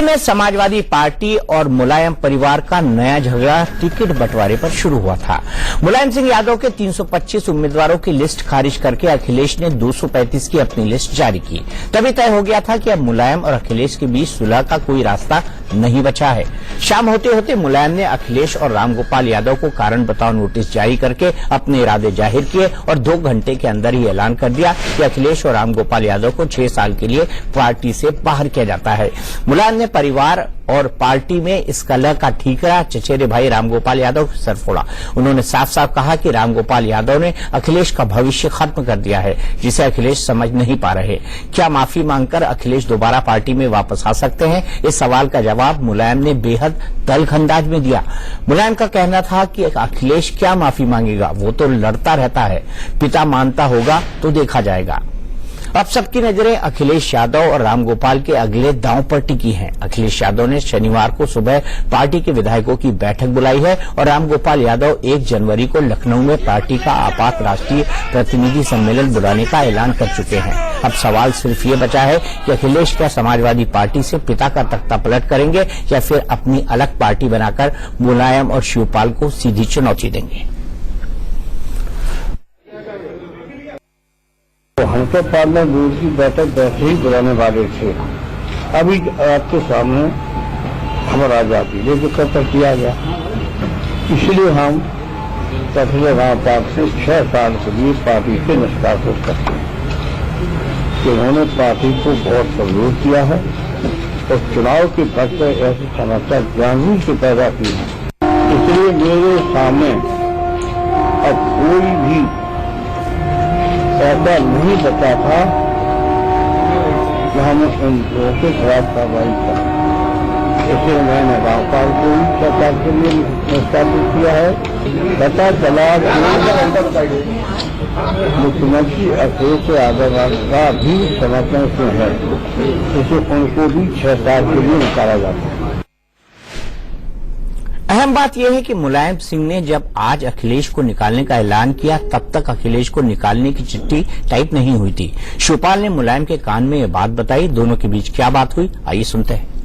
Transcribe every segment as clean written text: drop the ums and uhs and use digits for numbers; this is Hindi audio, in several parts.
में समाजवादी पार्टी और मुलायम परिवार का नया झगड़ा टिकट बंटवारे पर शुरू हुआ था। मुलायम सिंह यादव के 325 उम्मीदवारों की लिस्ट खारिज करके अखिलेश ने 235 की अपनी लिस्ट जारी की। तभी तय हो गया था कि अब मुलायम और अखिलेश के बीच सुलह का कोई रास्ता नहीं बचा है। शाम होते होते मुलायम ने अखिलेश और रामगोपाल यादव को कारण बताओ नोटिस जारी करके अपने इरादे जाहिर किए और 2 घंटे के अंदर ही ऐलान कर दिया कि अखिलेश और रामगोपाल यादव को 6 साल के लिए पार्टी से बाहर किया जाता है। मुलायम ने परिवार और पार्टी में इस कलह का ठीकरा चचेरे भाई रामगोपाल यादव के सर फोड़ा। उन्होंने साफ साफ कहा कि रामगोपाल यादव ने अखिलेश का भविष्य खत्म कर दिया है, जिसे अखिलेश समझ नहीं पा रहे। क्या माफी मांगकर अखिलेश दोबारा पार्टी में वापस आ सकते हैं? इस सवाल का जवाब मुलायम ने बेहद तल्ख अंदाज में दिया। मुलायम का कहना था कि अखिलेश क्या माफी मांगेगा, वो तो लड़ता रहता है, पिता मानता होगा तो देखा जाएगा। अब सबकी नजरें अखिलेश यादव और रामगोपाल के अगले दांव पर टिकी हैं। अखिलेश यादव ने शनिवार को सुबह पार्टी के विधायकों की बैठक बुलाई है और रामगोपाल यादव 1 जनवरी को लखनऊ में पार्टी का आपात राष्ट्रीय प्रतिनिधि सम्मेलन बुलाने का ऐलान कर चुके हैं। अब सवाल सिर्फ ये बचा है कि अखिलेश क्या समाजवादी पार्टी से पिता का तख्ता पलट करेंगे या फिर अपनी अलग पार्टी बनाकर मुलायम और शिवपाल को सीधी चुनौती देंगे। हम तो पार्लियामेंट बोर्ड की बैठक वैसे ही बुलाने वाले थे। अभी आपके सामने खबर आ जाती, लेकिन कब तक किया गया, इसलिए हम तफसील रामपाल से 6 साल के लिए पार्टी से निष्कासित करते हैं कि उन्होंने पार्टी को बहुत सहयोग किया है और चुनाव के वक्त ऐसी समस्या जानबूझ के पैदा की है। इसलिए मेरे सामने अब कोई भी ऐसा नहीं बचा था कि हम उन लोगों के खिलाफ कार्रवाई करें। इसलिए मैंने रामपाल को भी सरकार के लिए निष्कासित किया है। पता चला मुख्यमंत्री अखिलेश यादव का भी समर्थन से है, इसे उनको भी 6 साल के लिए निकाला जाता है। अहम बात यह है कि मुलायम सिंह ने जब आज अखिलेश को निकालने का ऐलान किया तब तक अखिलेश को निकालने की चिट्ठी टाइप नहीं हुई थी। शिवपाल ने मुलायम के कान में यह बात बताई। दोनों के बीच क्या बात हुई, आइए सुनते हैं।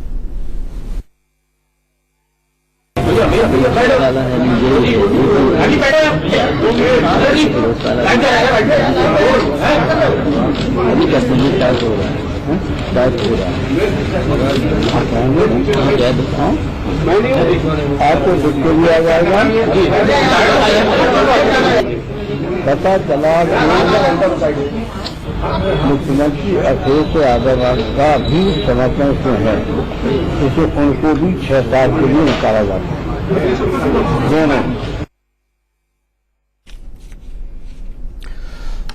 आपको दुख दिया जाएगा। पता चला मुख्यमंत्री अखिलेश यादव का भी समर्थन से है, इसे उनको भी 6 साल के लिए निकाला जाता है। दोनों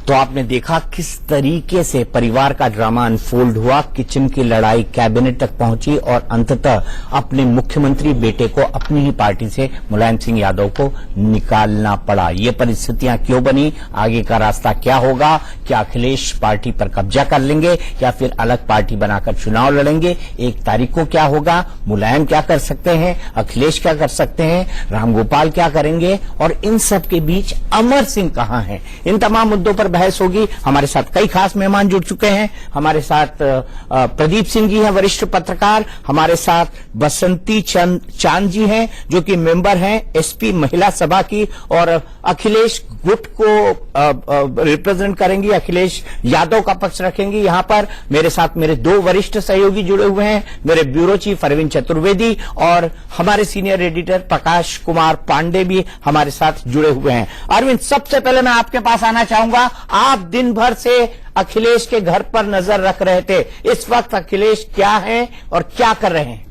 तो आपने देखा किस तरीके से परिवार का ड्रामा अनफोल्ड हुआ। किचन की लड़ाई कैबिनेट तक पहुंची और अंततः अपने मुख्यमंत्री बेटे को अपनी ही पार्टी से मुलायम सिंह यादव को निकालना पड़ा। ये परिस्थितियां क्यों बनी, आगे का रास्ता क्या होगा? क्या अखिलेश पार्टी पर कब्जा कर लेंगे या फिर अलग पार्टी बनाकर चुनाव लड़ेंगे? 1 तारीख को क्या होगा? मुलायम क्या कर सकते हैं, अखिलेश क्या कर सकते हैं, रामगोपाल क्या करेंगे और इन सब के बीच अमर सिंह कहां हैं? इन तमाम मुद्दों पर बहस होगी। हमारे साथ कई खास मेहमान जुड़ चुके हैं। हमारे साथ प्रदीप सिंह जी हैं, वरिष्ठ पत्रकार। हमारे साथ बसंती चांद जी हैं जो कि मेंबर हैं एसपी महिला सभा की और अखिलेश गुट को रिप्रेजेंट करेंगी, अखिलेश यादव का पक्ष रखेंगी। यहां पर मेरे साथ मेरे 2 वरिष्ठ सहयोगी जुड़े हुए हैं, मेरे ब्यूरो चीफ अरविंद चतुर्वेदी और हमारे सीनियर एडिटर प्रकाश कुमार पांडे भी हमारे साथ जुड़े हुए हैं। अरविंद, सबसे पहले मैं आपके पास आना चाहूंगा। आप दिन भर से अखिलेश के घर पर नजर रख रहे थे। इस वक्त अखिलेश क्या है और क्या कर रहे हैं?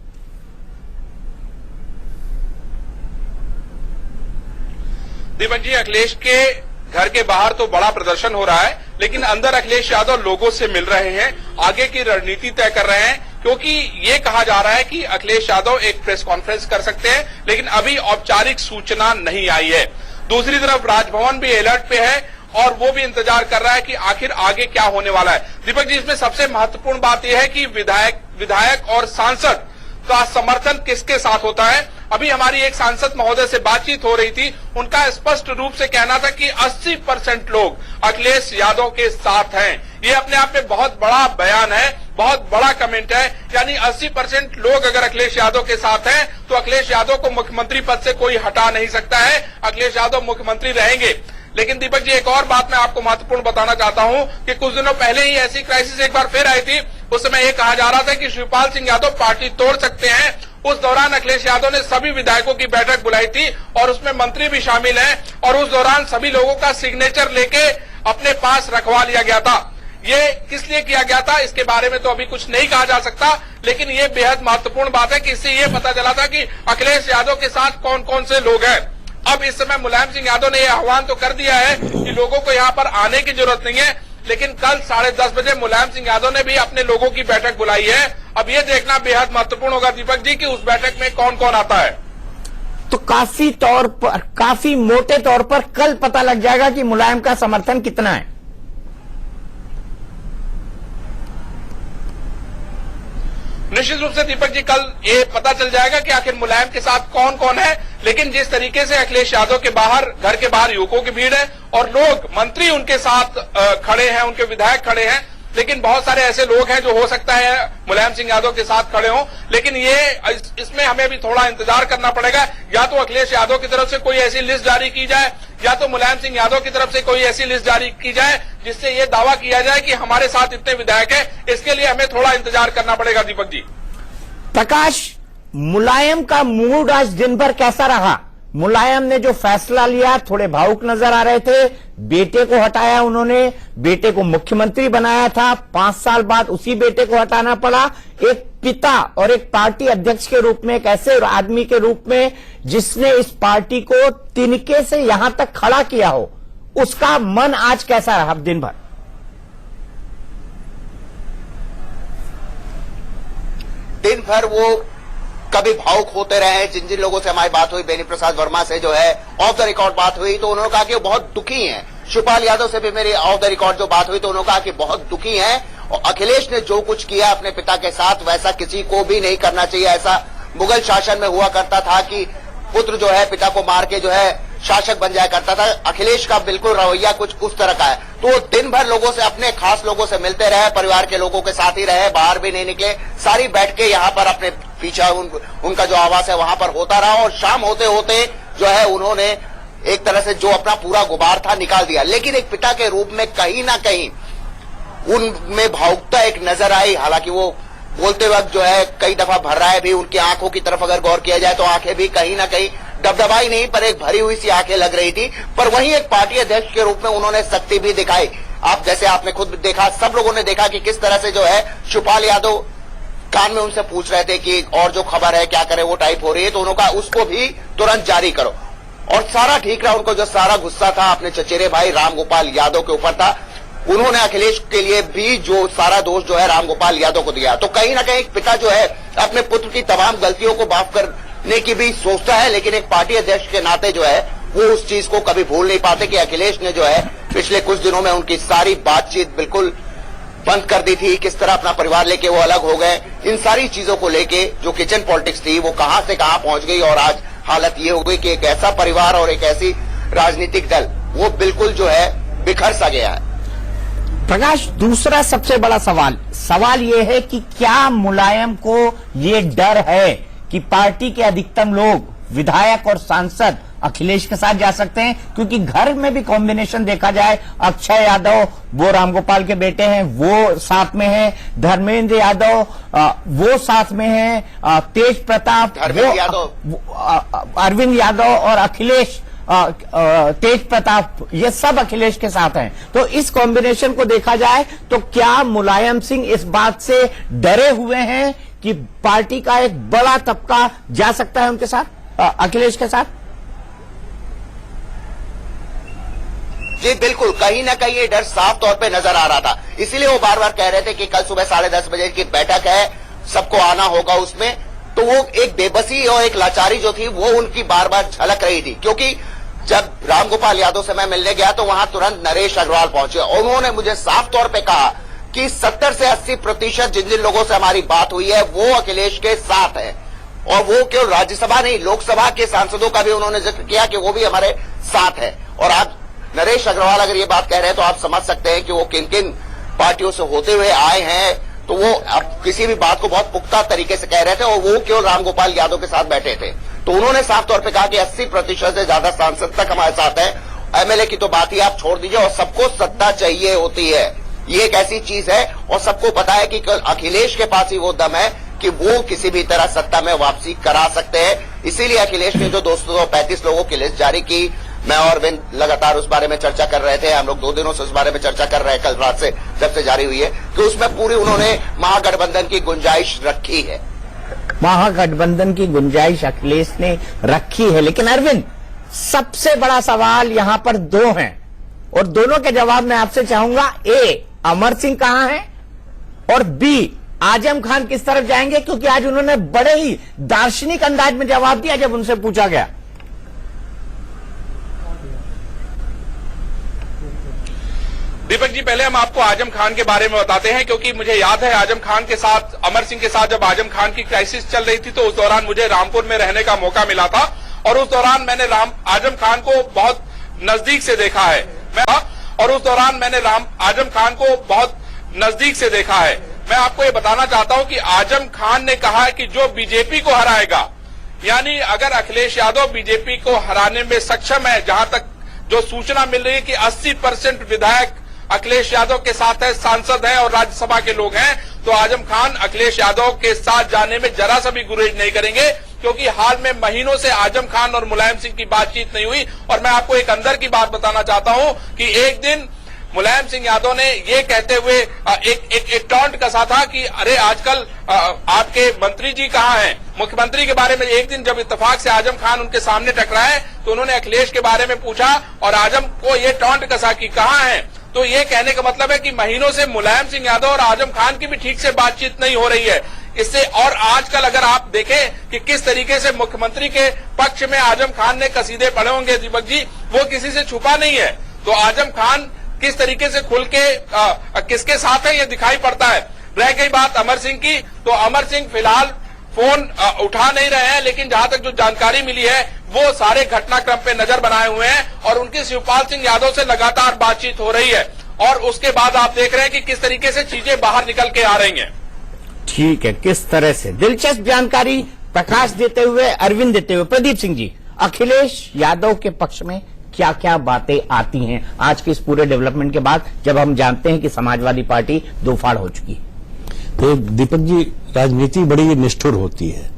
दीपक जी, अखिलेश के घर के बाहर तो बड़ा प्रदर्शन हो रहा है, लेकिन अंदर अखिलेश यादव लोगों से मिल रहे हैं, आगे की रणनीति तय कर रहे हैं, क्योंकि ये कहा जा रहा है कि अखिलेश यादव एक प्रेस कॉन्फ्रेंस कर सकते हैं, लेकिन अभी औपचारिक सूचना नहीं आई है। दूसरी तरफ राजभवन भी अलर्ट पे है और वो भी इंतजार कर रहा है कि आखिर आगे क्या होने वाला है। दीपक जी, इसमें सबसे महत्वपूर्ण बात यह है कि विधायक और सांसद का समर्थन किसके साथ होता है। अभी हमारी एक सांसद महोदय से बातचीत हो रही थी, उनका स्पष्ट रूप से कहना था कि 80% लोग अखिलेश यादव के साथ हैं। ये अपने आप में बहुत बड़ा बयान है, बहुत बड़ा कमेंट है। यानी 80% लोग अगर अखिलेश यादव के साथ हैं तो अखिलेश यादव को मुख्यमंत्री पद से कोई हटा नहीं सकता है, अखिलेश यादव मुख्यमंत्री रहेंगे। लेकिन दीपक जी, एक और बात मैं आपको महत्वपूर्ण बताना चाहता हूं कि कुछ दिनों पहले ही ऐसी क्राइसिस एक बार फिर आई थी। उस समय ये कहा जा रहा था कि शिवपाल सिंह यादव पार्टी तोड़ सकते हैं। उस दौरान अखिलेश यादव ने सभी विधायकों की बैठक बुलाई थी और उसमें मंत्री भी शामिल हैं और उस दौरान सभी लोगों का सिग्नेचर लेके अपने पास रखवा लिया गया था। ये किस लिए किया गया था इसके बारे में तो अभी कुछ नहीं कहा जा सकता, लेकिन ये बेहद महत्वपूर्ण बात है कि इससे ये पता चला था कि अखिलेश यादव के साथ कौन कौन से लोग हैं। अब इस समय मुलायम सिंह यादव ने यह आह्वान तो कर दिया है कि लोगों को यहाँ पर आने की जरूरत नहीं है, लेकिन कल 10:30 बजे मुलायम सिंह यादव ने भी अपने लोगों की बैठक बुलाई है। अब ये देखना बेहद महत्वपूर्ण होगा दीपक जी कि उस बैठक में कौन कौन आता है। तो काफी मोटे तौर पर कल पता लग जाएगा कि मुलायम का समर्थन कितना है। निश्चित रूप से दीपक जी, कल ये पता चल जाएगा कि आखिर मुलायम के साथ कौन कौन है। लेकिन जिस तरीके से अखिलेश यादव के बाहर, घर के बाहर युवकों की भीड़ है और लोग, मंत्री उनके साथ खड़े हैं, उनके विधायक खड़े हैं, लेकिन बहुत सारे ऐसे लोग हैं जो हो सकता है मुलायम सिंह यादव के साथ खड़े हों। लेकिन ये इसमें हमें भी थोड़ा इंतजार करना पड़ेगा। या तो अखिलेश यादव की तरफ से कोई ऐसी लिस्ट जारी की जाए या तो मुलायम सिंह यादव की तरफ से कोई ऐसी लिस्ट जारी की जाए जिससे ये दावा किया जाए कि हमारे साथ इतने विधायक हैं। इसके लिए हमें थोड़ा इंतजार करना पड़ेगा दीपक जी। प्रकाश, मुलायम का मूड आज दिन भर कैसा रहा? मुलायम ने जो फैसला लिया, थोड़े भावुक नजर आ रहे थे। बेटे को हटाया उन्होंने, बेटे को मुख्यमंत्री बनाया था, 5 साल बाद उसी बेटे को हटाना पड़ा। एक पिता और एक पार्टी अध्यक्ष के रूप में, एक ऐसे आदमी के रूप में जिसने इस पार्टी को तिनके से यहां तक खड़ा किया हो, उसका मन आज कैसा रहा दिन भर? दिन भर वो कभी भावुक होते रहे। जिन जिन लोगों से हमारी बात हुई, बेनी प्रसाद वर्मा से जो है ऑफ द रिकॉर्ड बात हुई, तो उन्होंने कहा कि वो बहुत दुखी हैं। शिवपाल यादव से भी मेरी ऑफ द रिकॉर्ड जो बात हुई तो उन्होंने कहा कि बहुत दुखी हैं और अखिलेश ने जो कुछ किया अपने पिता के साथ वैसा किसी को भी नहीं करना चाहिए। ऐसा मुगल शासन में हुआ करता था कि पुत्र जो है पिता को मार के जो है शासक बन जाया करता था। अखिलेश का बिल्कुल रवैया कुछ उस तरह का है। तो दिन भर लोगों से, अपने खास लोगों से मिलते रहे, परिवार के लोगों के साथ ही रहे, बाहर भी नहीं निकले, सारी बैठ के यहाँ पर अपने पीछा उनका जो आवास है वहां पर होता रहा और शाम होते होते जो है उन्होंने एक तरह से जो अपना पूरा गुबार था निकाल दिया। लेकिन एक पिता के रूप में कहीं ना कहीं उनमें भावुकता एक नजर आई। हालांकि वो बोलते वक्त जो है कई दफा भर रहा है भी, उनकी आंखों की तरफ अगर गौर किया जाए तो आंखें भी कहीं ना कहीं दबदबाई नहीं पर एक भरी हुई सी आंखें लग रही थी। पर वहीं एक पार्टी अध्यक्ष के रूप में उन्होंने शक्ति भी दिखाई। आप जैसे आपने खुद देखा, सब लोगों ने देखा कि किस तरह से जो है शिवपाल यादव कान में उनसे पूछ रहे थे कि और जो खबर है क्या करे, वो टाइप हो रही है, तो उन्होंने कहा उसको भी तुरंत जारी करो। और सारा ठीक रहा। उनको जो सारा गुस्सा था अपने चचेरे भाई रामगोपाल यादव के ऊपर था, उन्होंने अखिलेश के लिए भी जो सारा दोष जो है रामगोपाल यादव को दिया। तो कहीं ना कहीं पिता जो है अपने पुत्र की तमाम गलतियों को माफ करने की भी सोचता है, लेकिन एक पार्टी अध्यक्ष के नाते जो है वो उस चीज को कभी भूल नहीं पाते कि अखिलेश ने जो है पिछले कुछ दिनों में उनकी सारी बातचीत बिल्कुल बंद कर दी थी। किस तरह अपना परिवार लेके वो अलग हो गए, इन सारी चीजों को लेके जो किचन पॉलिटिक्स थी वो कहां से कहां पहुंच गई और आज हालत ये हो गई कि एक ऐसा परिवार और एक ऐसी राजनीतिक दल वो बिल्कुल जो है बिखर सा गया है। प्रकाश, दूसरा सबसे बड़ा सवाल ये है कि क्या मुलायम को ये डर है कि पार्टी के अधिकतम लोग, विधायक और सांसद अखिलेश के साथ जा सकते हैं? क्योंकि घर में भी कॉम्बिनेशन देखा जाए, अक्षय यादव वो रामगोपाल के बेटे हैं, वो साथ में है, धर्मेंद्र यादव वो साथ में है, तेज प्रताप, अरविंद यादव और अखिलेश तेज प्रताप, ये सब अखिलेश के साथ हैं। तो इस कॉम्बिनेशन को देखा जाए तो क्या मुलायम सिंह इस बात से डरे हुए हैं कि पार्टी का एक बड़ा तबका जा सकता है उनके साथ, अखिलेश के साथ? जी बिल्कुल, कहीं ना कहीं ये डर साफ तौर पे नजर आ रहा था। इसीलिए वो बार बार कह रहे थे कि कल सुबह 10:30 बजे की बैठक है, सबको आना होगा उसमें। तो वो एक बेबसी और एक लाचारी जो थी वो उनकी बार बार झलक रही थी। क्योंकि जब रामगोपाल यादव से मैं मिलने गया तो वहां तुरंत नरेश अग्रवाल पहुंचे और उन्होंने मुझे साफ तौर पे कहा कि 70 से 80% जिन जिन लोगों से हमारी बात हुई है वो अखिलेश के साथ है और वो केवल राज्यसभा नहीं, लोकसभा के सांसदों का भी उन्होंने जिक्र किया कि वो भी हमारे साथ है। और आज नरेश अग्रवाल अगर ये बात कह रहे हैं तो आप समझ सकते हैं कि वो किन किन पार्टियों से होते हुए आए हैं। तो वो अब किसी भी बात को बहुत पुख्ता तरीके से कह रहे थे और वो केवल रामगोपाल यादव के साथ बैठे थे। तो उन्होंने साफ तौर पर कहा कि 80% से ज्यादा सांसद तक हमारे साथ है। एमएलए की तो बात ही आप छोड़ दीजिए, और सबको सत्ता चाहिए होती है, ये एक ऐसी चीज है। और सबको पता है कि अखिलेश के पास ही वो दम है कि वो किसी भी तरह सत्ता में वापसी करा सकते हैं। इसीलिए अखिलेश ने जो 235 लोगों की लिस्ट जारी की, मैं और विन लगातार उस बारे में चर्चा कर रहे थे। हम लोग 2 दिनों से उस बारे में चर्चा कर रहे हैं, कल रात से जब से जारी हुई है, कि उसमें पूरी उन्होंने महागठबंधन की गुंजाइश रखी है। महागठबंधन की गुंजाइश अखिलेश ने रखी है। लेकिन अरविंद, सबसे बड़ा सवाल यहां पर 2 हैं और दोनों के जवाब मैं आपसे चाहूंगा। ए, अमर सिंह कहां है, और बी, आजम खान किस तरफ जाएंगे, क्योंकि आज उन्होंने बड़े ही दार्शनिक अंदाज में जवाब दिया जब उनसे पूछा गया। दीपक जी, पहले हम आपको आजम खान के बारे में बताते हैं, क्योंकि मुझे याद है आजम खान के साथ, अमर सिंह के साथ जब आजम खान की क्राइसिस चल रही थी तो उस दौरान मुझे रामपुर में रहने का मौका मिला था और उस दौरान मैंने आजम खान को बहुत नजदीक से देखा है। मैं आपको ये बताना चाहता हूं कि आजम खान ने कहा है कि जो बीजेपी को हराएगा, यानी अगर अखिलेश यादव बीजेपी को हराने में सक्षम है, जहां तक जो सूचना मिल रही है कि 80% विधायक अखिलेश यादव के साथ है, सांसद हैं और राज्यसभा के लोग हैं, तो आजम खान अखिलेश यादव के साथ जाने में जरा सा भी गुरेज नहीं करेंगे, क्योंकि हाल में महीनों से आजम खान और मुलायम सिंह की बातचीत नहीं हुई। और मैं आपको एक अंदर की बात बताना चाहता हूं कि एक दिन मुलायम सिंह यादव ने ये कहते हुए एक टॉन्ट कसा था कि अरे आजकल आपके मंत्री जी कहाँ हैं, मुख्यमंत्री के बारे में। एक दिन जब इत्तेफाक से आजम खान उनके सामने टकराए तो उन्होंने अखिलेश के बारे में पूछा और आजम को ये टॉन्ट कसा कि कहाँ हैं। तो ये कहने का मतलब है कि महीनों से मुलायम सिंह यादव और आजम खान की भी ठीक से बातचीत नहीं हो रही है इससे। और आजकल अगर आप देखें कि किस तरीके से मुख्यमंत्री के पक्ष में आजम खान ने कसीदे पढ़े होंगे दीपक जी, वो किसी से छुपा नहीं है। तो आजम खान किस तरीके से खुल के किसके साथ है ये दिखाई पड़ता है। रह गई बात अमर सिंह की, तो अमर सिंह फिलहाल फोन उठा नहीं रहे हैं, लेकिन जहां तक जो जानकारी मिली है वो सारे घटनाक्रम पे नजर बनाए हुए हैं और उनकी शिवपाल सिंह यादव से लगातार बातचीत हो रही है। और उसके बाद आप देख रहे हैं कि किस तरीके से चीजें बाहर निकल के आ रही हैं। ठीक है, किस तरह से दिलचस्प जानकारी प्रकाश देते हुए, अरविंद देते हुए, प्रदीप सिंह जी, अखिलेश यादव के पक्ष में क्या क्या बातें आती हैं आज के इस पूरे डेवलपमेंट के बाद, जब हम जानते हैं कि समाजवादी पार्टी दो फाड़ हो चुकी है। तो दीपक जी, राजनीति बड़ी निष्ठुर होती है।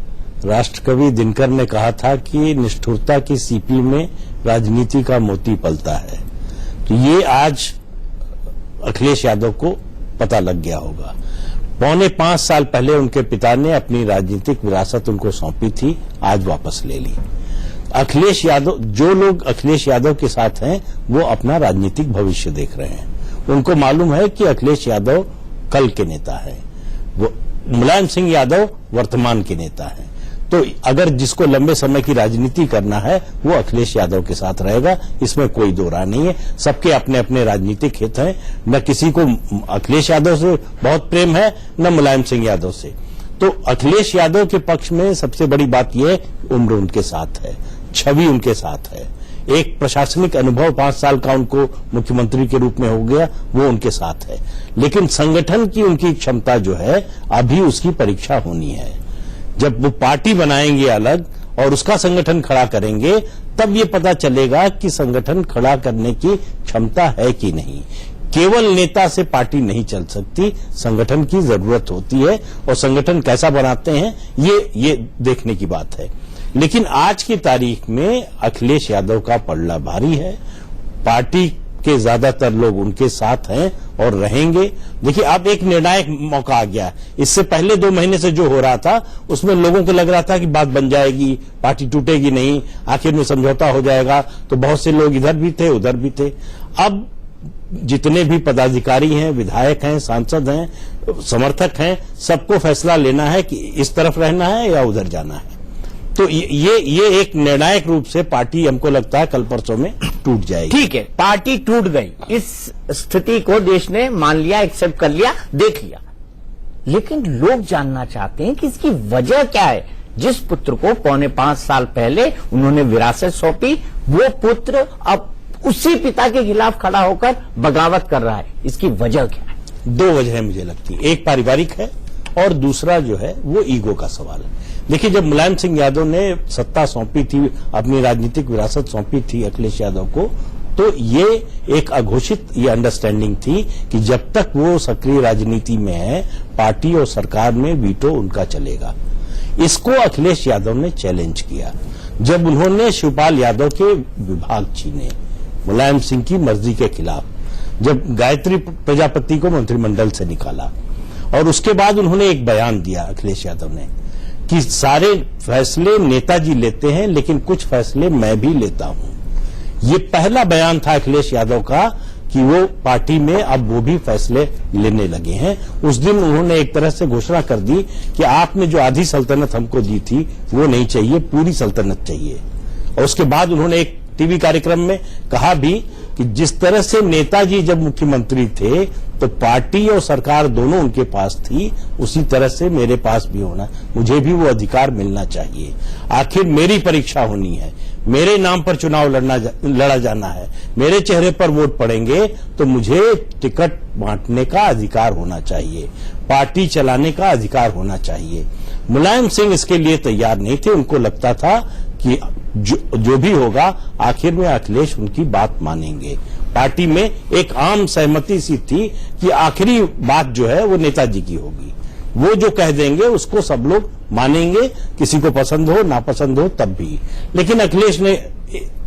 राष्ट्रकवि दिनकर ने कहा था कि निष्ठुरता की सीपी में राजनीति का मोती पलता है। तो ये आज अखिलेश यादव को पता लग गया होगा। 4.25 साल पहले उनके पिता ने अपनी राजनीतिक विरासत उनको सौंपी थी, आज वापस ले ली। अखिलेश यादव, जो लोग अखिलेश यादव के साथ हैं वो अपना राजनीतिक भविष्य देख रहे हैं। उनको मालूम है कि अखिलेश यादव कल के नेता है, वो मुलायम सिंह यादव वर्तमान के नेता हैं। तो अगर जिसको लंबे समय की राजनीति करना है वो अखिलेश यादव के साथ रहेगा, इसमें कोई दो राय नहीं है। सबके अपने अपने राजनीतिक हित हैं, न किसी को अखिलेश यादव से बहुत प्रेम है न मुलायम सिंह यादव से। तो अखिलेश यादव के पक्ष में सबसे बड़ी बात यह है, उम्र उनके साथ है, छवि उनके साथ है, एक प्रशासनिक अनुभव 5 साल का उनको मुख्यमंत्री के रूप में हो गया, वो उनके साथ है। लेकिन संगठन की उनकी क्षमता जो है, अभी उसकी परीक्षा होनी है। जब वो पार्टी बनाएंगे अलग और उसका संगठन खड़ा करेंगे, तब ये पता चलेगा कि संगठन खड़ा करने की क्षमता है कि नहीं। केवल नेता से पार्टी नहीं चल सकती, संगठन की जरूरत होती है और संगठन कैसा बनाते हैं ये देखने की बात है। लेकिन आज की तारीख में अखिलेश यादव का पलड़ा भारी है। पार्टी के ज्यादातर लोग उनके साथ हैं और रहेंगे। देखिए, अब एक निर्णायक मौका आ गया। इससे पहले 2 महीने से जो हो रहा था उसमें लोगों को लग रहा था कि बात बन जाएगी, पार्टी टूटेगी नहीं, आखिर में समझौता हो जाएगा। तो बहुत से लोग इधर भी थे उधर भी थे। अब जितने भी पदाधिकारी हैं, विधायक हैं, सांसद हैं, समर्थक हैं, सबको फैसला लेना है कि इस तरफ रहना है या उधर जाना है। तो ये एक निर्णायक रूप से पार्टी, हमको लगता है कल परसों में टूट जाएगी। ठीक है, पार्टी टूट गई, इस स्थिति को देश ने मान लिया, एक्सेप्ट कर लिया, देख लिया। लेकिन लोग जानना चाहते हैं कि इसकी वजह क्या है। जिस पुत्र को 4.25 साल पहले उन्होंने विरासत सौंपी, वो पुत्र अब उसी पिता के खिलाफ खड़ा होकर बगावत कर रहा है। इसकी वजह क्या है? दो वजह मुझे लगती है, एक पारिवारिक है और दूसरा जो है वो ईगो का सवाल है। देखिए, जब मुलायम सिंह यादव ने सत्ता सौंपी थी, अपनी राजनीतिक विरासत सौंपी थी अखिलेश यादव को, तो ये एक अघोषित ये अंडरस्टैंडिंग थी कि जब तक वो सक्रिय राजनीति में है, पार्टी और सरकार में वीटो उनका चलेगा। इसको अखिलेश यादव ने चैलेंज किया जब उन्होंने शिवपाल यादव के विभाग छीने मुलायम सिंह की मर्जी के खिलाफ, जब गायत्री प्रजापति को मंत्रिमंडल से निकाला, और उसके बाद उन्होंने एक बयान दिया अखिलेश यादव ने कि सारे फैसले नेताजी लेते हैं लेकिन कुछ फैसले मैं भी लेता हूं। ये पहला बयान था अखिलेश यादव का कि वो पार्टी में अब वो भी फैसले लेने लगे हैं। उस दिन उन्होंने एक तरह से घोषणा कर दी कि आपने जो आधी सल्तनत हमको दी थी वो नहीं चाहिए, पूरी सल्तनत चाहिए। और उसके बाद उन्होंने एक टीवी कार्यक्रम में कहा भी कि जिस तरह से नेताजी जब मुख्यमंत्री थे तो पार्टी और सरकार दोनों उनके पास थी, उसी तरह से मेरे पास भी होना, मुझे भी वो अधिकार मिलना चाहिए। आखिर मेरी परीक्षा होनी है, मेरे नाम पर चुनाव लड़ा जाना है, मेरे चेहरे पर वोट पड़ेंगे, तो मुझे टिकट बांटने का अधिकार होना चाहिए, पार्टी चलाने का अधिकार होना चाहिए। मुलायम सिंह इसके लिए तैयार नहीं थे। उनको लगता था कि जो भी होगा आखिर में अखिलेश उनकी बात मानेंगे। पार्टी में एक आम सहमति सी थी कि आखिरी बात जो है वो नेताजी की होगी, वो जो कह देंगे उसको सब लोग मानेंगे, किसी को पसंद हो नापसंद हो तब भी। लेकिन अखिलेश ने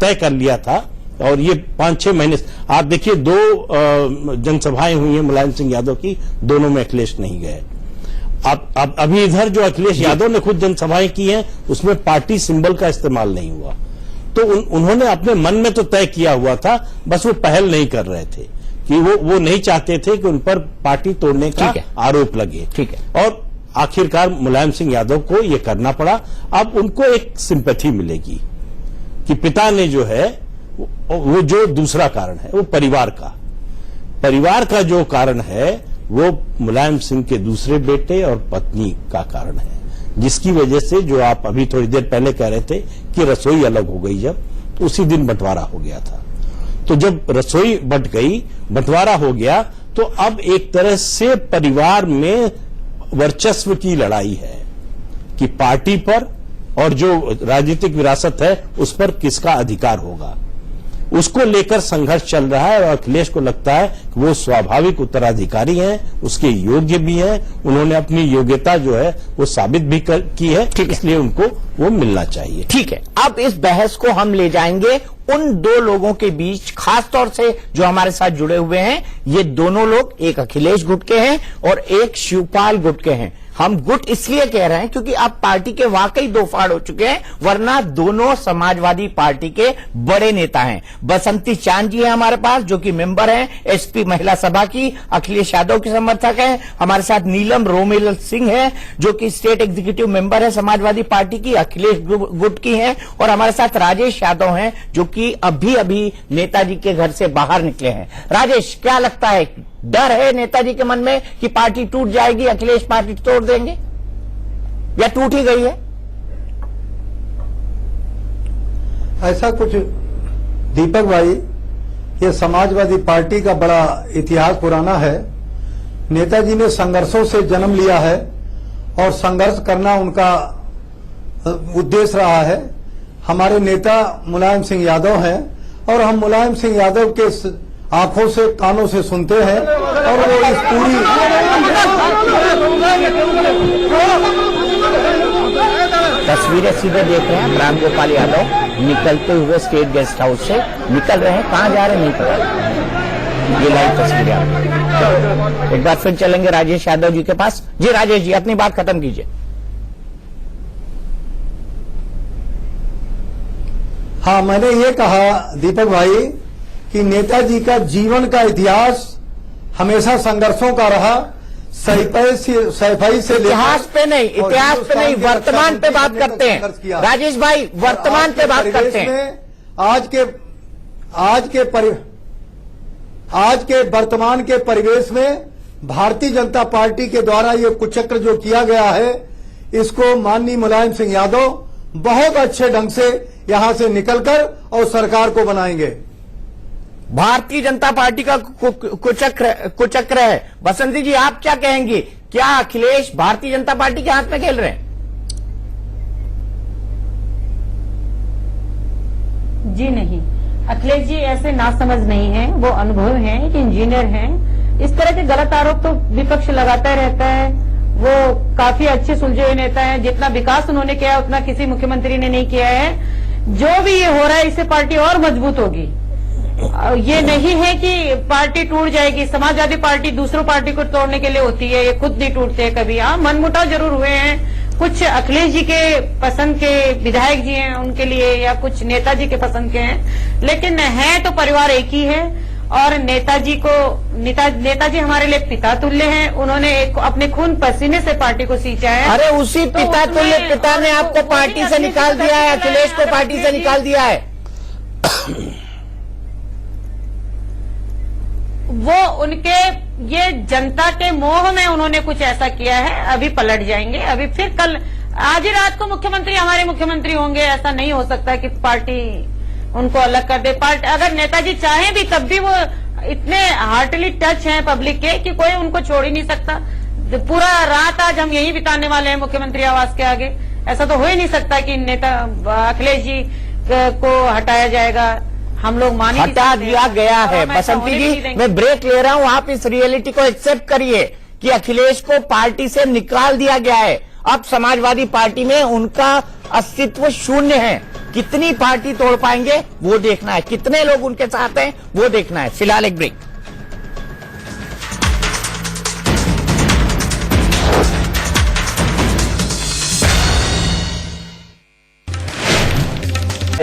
तय कर लिया था, और ये 5-6 महीने आप देखिए, 2 जनसभाएं हुई हैं मुलायम सिंह यादव की, दोनों में अखिलेश नहीं गए। अब अभी इधर जो अखिलेश यादव ने खुद जनसभाएं की हैं उसमें पार्टी सिंबल का इस्तेमाल नहीं हुआ। तो उन्होंने अपने मन में तो तय किया हुआ था, बस वो पहल नहीं कर रहे थे कि वो नहीं चाहते थे कि उन पर पार्टी तोड़ने का आरोप लगे। ठीक है। और आखिरकार मुलायम सिंह यादव को ये करना पड़ा। अब उनको एक सिंपैथी मिलेगी कि पिता ने जो है वो जो दूसरा कारण है वो परिवार का जो कारण है वो मुलायम सिंह के दूसरे बेटे और पत्नी का कारण है, जिसकी वजह से जो आप अभी थोड़ी देर पहले कह रहे थे कि रसोई अलग हो गई, जब तो उसी दिन बंटवारा हो गया था। तो जब रसोई बंट गई, बंटवारा हो गया, तो अब एक तरह से परिवार में वर्चस्व की लड़ाई है कि पार्टी पर और जो राजनीतिक विरासत है उस पर किसका अधिकार होगा। उसको लेकर संघर्ष चल रहा है और अखिलेश को लगता है कि वो स्वाभाविक उत्तराधिकारी हैं, उसके योग्य भी हैं, उन्होंने अपनी योग्यता जो है वो साबित भी की है, इसलिए उनको वो मिलना चाहिए। ठीक है, अब इस बहस को हम ले जाएंगे उन 2 लोगों के बीच, खास तौर से जो हमारे साथ जुड़े हुए हैं। ये दोनों लोग, एक अखिलेश गुट के हैं और एक शिवपाल गुट के हैं। हम गुट इसलिए कह रहे हैं क्योंकि अब पार्टी के वाकई 2 फाड़ हो चुके हैं, वरना दोनों समाजवादी पार्टी के बड़े नेता हैं। बसंती चांद जी है हमारे पास, जो कि मेंबर हैं एसपी महिला सभा की, अखिलेश यादव के समर्थक हैं। हमारे साथ नीलम रोमेल सिंह है, जो कि स्टेट एग्जीक्यूटिव मेंबर है समाजवादी पार्टी की, अखिलेश गुट की हैं। और हमारे साथ राजेश यादव हैं, जो कि अभी नेताजी के घर से बाहर निकले हैं। राजेश, क्या लगता है, डर है नेताजी के मन में कि पार्टी टूट जाएगी, अखिलेश पार्टी तोड़ देंगे, या टूट ही गई है? ऐसा कुछ दीपक भाई, ये समाजवादी पार्टी का बड़ा इतिहास पुराना है। नेताजी ने संघर्षों से जन्म लिया है और संघर्ष करना उनका उद्देश्य रहा है। हमारे नेता मुलायम सिंह यादव हैं और हम मुलायम सिंह यादव के आंखों से कानों से सुनते हैं, और वो इस पूरी तस्वीरें सीधे देख रहे हैं। राम गोपाल यादव निकलते हुए स्टेट गेस्ट हाउस से निकल रहे हैं, कहां जा रहे हैं नहीं पता। ये लाइव तस्वीरें आप एक बार फिर चलेंगे राजेश यादव जी के पास। जी राजेश जी, अपनी बात खत्म कीजिए। हाँ, मैंने ये कहा दीपक भाई कि नेताजी का जीवन का इतिहास हमेशा संघर्षों का रहा। सफाई से इतिहास पे नहीं, इतिहास पे नहीं, वर्तमान पे बात करते हैं राजेश भाई, वर्तमान पे बात करते हैं। आज के वर्तमान के परिवेश में भारतीय जनता पार्टी के द्वारा ये कुचक्र जो किया गया है, इसको माननीय मुलायम सिंह यादव बहुत अच्छे ढंग से यहां से निकलकर और सरकार को बनाएंगे। भारतीय जनता पार्टी का कुचक्र है। बसंती जी, आप क्या कहेंगे? क्या अखिलेश भारतीय जनता पार्टी के हाथ में खेल रहे हैं? जी नहीं, अखिलेश जी ऐसे नासमझ नहीं है, वो अनुभव हैं, एक इंजीनियर हैं। इस तरह के गलत आरोप तो विपक्ष लगाता रहता है। वो काफी अच्छे सुलझे हुए नेता हैं। जितना विकास उन्होंने किया उतना किसी मुख्यमंत्री ने नहीं किया है। जो भी ये हो रहा है इससे पार्टी और मजबूत होगी। ये नहीं है कि पार्टी टूट जाएगी। समाजवादी पार्टी दूसरों पार्टी को तोड़ने के लिए होती है, ये खुद नहीं टूटते कभी। हाँ, मनमुटाव जरूर हुए हैं। कुछ अखिलेश जी के पसंद के विधायक जी हैं उनके लिए, या कुछ नेताजी के पसंद के हैं, लेकिन है तो परिवार एक ही है। और नेताजी हमारे लिए पिता तुल्य हैं। उन्होंने अपने खून पसीने से पार्टी को सींचा है। अरे उसी पिता तुल्य पिता ने आपको पार्टी से निकाल दिया है, अखिलेश को पार्टी से निकाल दिया है। वो उनके ये जनता के मोह में उन्होंने कुछ ऐसा किया है। अभी पलट जाएंगे, अभी फिर कल आज ही रात को मुख्यमंत्री हमारे मुख्यमंत्री होंगे। ऐसा नहीं हो सकता कि पार्टी उनको अलग कर दे। पार्टी अगर नेताजी चाहें भी तब भी वो इतने हार्टली टच हैं पब्लिक के कि कोई उनको छोड़ ही नहीं सकता। पूरा रात आज हम यही बिताने वाले हैं मुख्यमंत्री आवास के आगे। ऐसा तो हो ही नहीं सकता कि नेता अखिलेश जी को हटाया जाएगा। हम लोग मान ही हटा दिया गया है। बसंती जी, मैं ब्रेक ले रहा हूं, आप इस रियलिटी को एक्सेप्ट करिए कि अखिलेश को पार्टी से निकाल दिया गया है। अब समाजवादी पार्टी में उनका अस्तित्व शून्य है। कितनी पार्टी तोड़ पाएंगे वो देखना है, कितने लोग उनके साथ हैं वो देखना है। फिलहाल एक ब्रेक।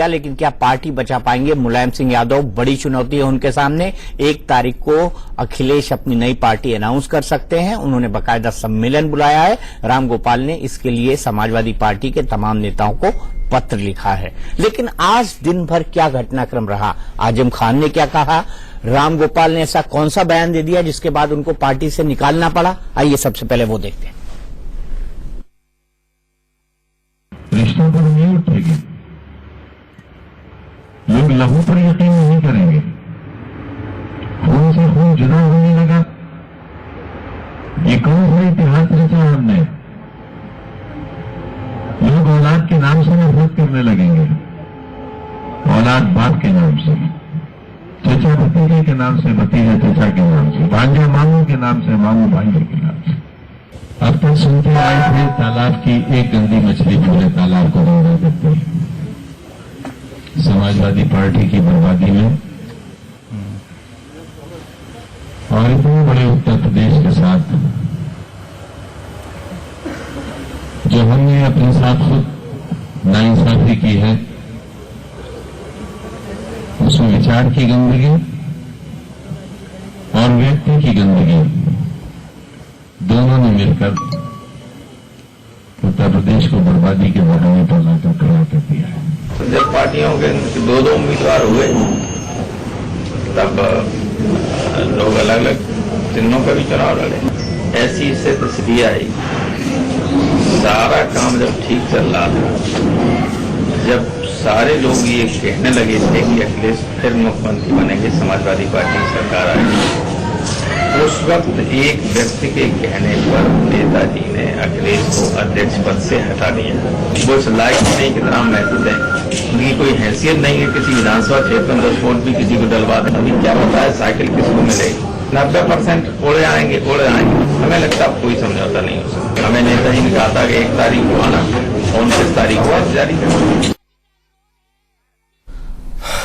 लेकिन क्या पार्टी बचा पाएंगे मुलायम सिंह यादव? बड़ी चुनौती है उनके सामने। 1 तारीख को अखिलेश अपनी नई पार्टी अनाउंस कर सकते हैं। उन्होंने बाकायदा सम्मेलन बुलाया है। रामगोपाल ने इसके लिए समाजवादी पार्टी के तमाम नेताओं को पत्र लिखा है। लेकिन आज दिन भर क्या घटनाक्रम रहा? आजम खान ने क्या कहा? रामगोपाल ने ऐसा कौन सा बयान दे दिया जिसके बाद उनको पार्टी से निकालना पड़ा? आइए सबसे पहले वो देखते हैं। रिश्तों पर नहीं उठेगी, लोग लहू पर यकीन नहीं करेंगे। खून से खून जुदा होने लगा। ये कौन सा इतिहास रचा हमने? लोग औलाद के नाम से नफरत करने लगेंगे। औलाद बाप के नाम से, चचा भतीजे के नाम से, भतीजा चचा के नाम से, भांजा मामू के नाम से, मामू भांजे के नाम से। अब तक सुनते आए थे तालाब की एक गंदी मछली पूरे तालाब को दौड़ा देती है। समाजवादी पार्टी की बर्बादी में और इतने बड़े उत्तर प्रदेश के साथ जो हमने अपने साथ खुद नाइंसाफी की है, उसमें विचार की गंदगी और व्यक्ति की गंदगी दोनों ने मिलकर उत्तर प्रदेश को बर्बादी के बढ़ाने पर लाकर खड़ा कर दिया है। जब पार्टियों के 2-2 उम्मीदवार हुए तब लोग अलग अलग चिन्हों का भी चुनाव लड़े। ऐसी स्थिति आई, सारा काम जब ठीक चल रहा था, जब सारे लोग ये कहने लगे थे कि अखिलेश फिर मुख्यमंत्री बनेंगे, समाजवादी पार्टी की सरकार आएगी, उस वक्त एक व्यक्ति के कहने पर नेताजी ने अखिलेश को अध्यक्ष पद से हटा दिया। वो इस लायक नहीं कि तरह महसूस है, उनकी कोई हैसियत नहीं है किसी विधानसभा क्षेत्र में 10 वोट भी किसी को डलवा दें। अभी क्या होता है, साइकिल किसको मिलेगी? 90% कोड़े आएंगे। हमें लगता है कोई समझौता नहीं हो सकता। हमें नेताजी ने कहा था कि 1 तारीख को आना और 29 तारीख को जारी करना।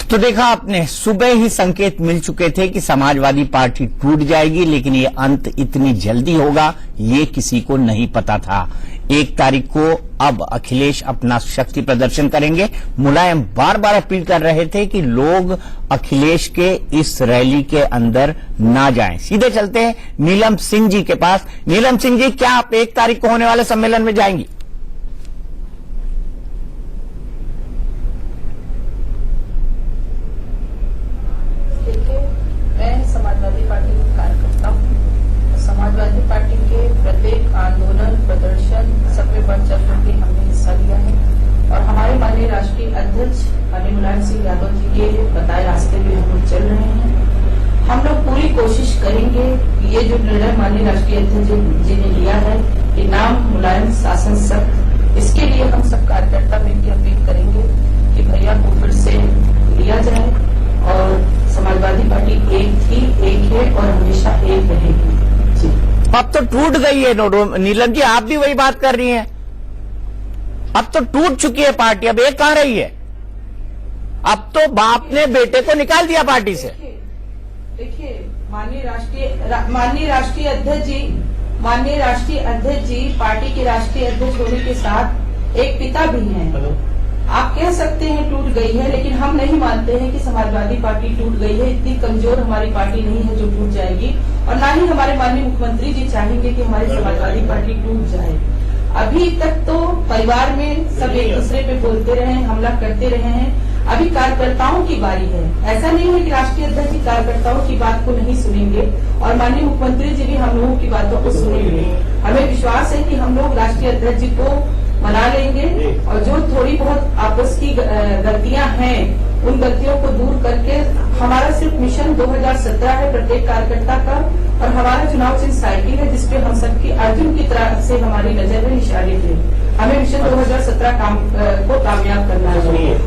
तो देखा आपने, सुबह ही संकेत मिल चुके थे कि समाजवादी पार्टी टूट जाएगी, लेकिन ये अंत इतनी जल्दी होगा ये किसी को नहीं पता था। 1 तारीख को अब अखिलेश अपना शक्ति प्रदर्शन करेंगे। मुलायम बार बार अपील कर रहे थे कि लोग अखिलेश के इस रैली के अंदर ना जाएं। सीधे चलते हैं नीलम सिंह जी के पास। नीलम सिंह जी, क्या आप 1 तारीख को होने वाले सम्मेलन में जाएंगी? समाजवादी पार्टी का कार्यकर्ता हूँ। समाजवादी पार्टी के प्रत्येक आंदोलन, प्रदर्शन सब में बढ़ चढ़ ये जो निर्णय माननीय राष्ट्रीय अध्यक्ष जी ने लिया है कि नाम मुलायम शासन सख्त, इसके लिए हम सब कार्यकर्ता मिलकर अपील करेंगे कि भैया को फिर से लिया जाए और समाजवादी पार्टी एक थी, एक है और हमेशा एक रहेगी। जी। अब तो टूट गई है नीलम जी, आप भी वही बात कर रही हैं। अब तो टूट चुकी है पार्टी, अब एक कहां रही है? अब तो बाप ने बेटे को निकाल दिया पार्टी से। देखिए माननीय राष्ट्रीय अध्यक्ष जी पार्टी के राष्ट्रीय अध्यक्ष होने के साथ एक पिता भी हैं। आप कह सकते हैं टूट गई है, लेकिन हम नहीं मानते हैं कि समाजवादी पार्टी टूट गई है। इतनी कमजोर हमारी पार्टी नहीं है जो टूट जाएगी, और ना ही हमारे माननीय मुख्यमंत्री जी चाहेंगे कि हमारी समाजवादी पार्टी टूट जाए। अभी तक तो परिवार में सब एक दूसरे पे बोलते रहे, हमला करते रहे हैं। अभी कार्यकर्ताओं की बारी है। ऐसा नहीं है कि राष्ट्रीय अध्यक्ष जी कार्यकर्ताओं की बात को नहीं सुनेंगे, और माननीय मुख्यमंत्री जी भी हम लोगों की बातों को सुनेंगे। हमें विश्वास है कि हम लोग राष्ट्रीय अध्यक्ष जी को मना लेंगे, और जो थोड़ी बहुत आपस की गलतियां हैं उन गलतियों को दूर करके, हमारा सिर्फ मिशन 2017 है प्रत्येक कार्यकर्ता का, और हमारा चुनाव चिन्ह साइकिल है जिसपे हम सबकी अर्जुन की तरह से हमारी नजर में निशाने थे। हमें मिशन 2017 को कामयाब करना है।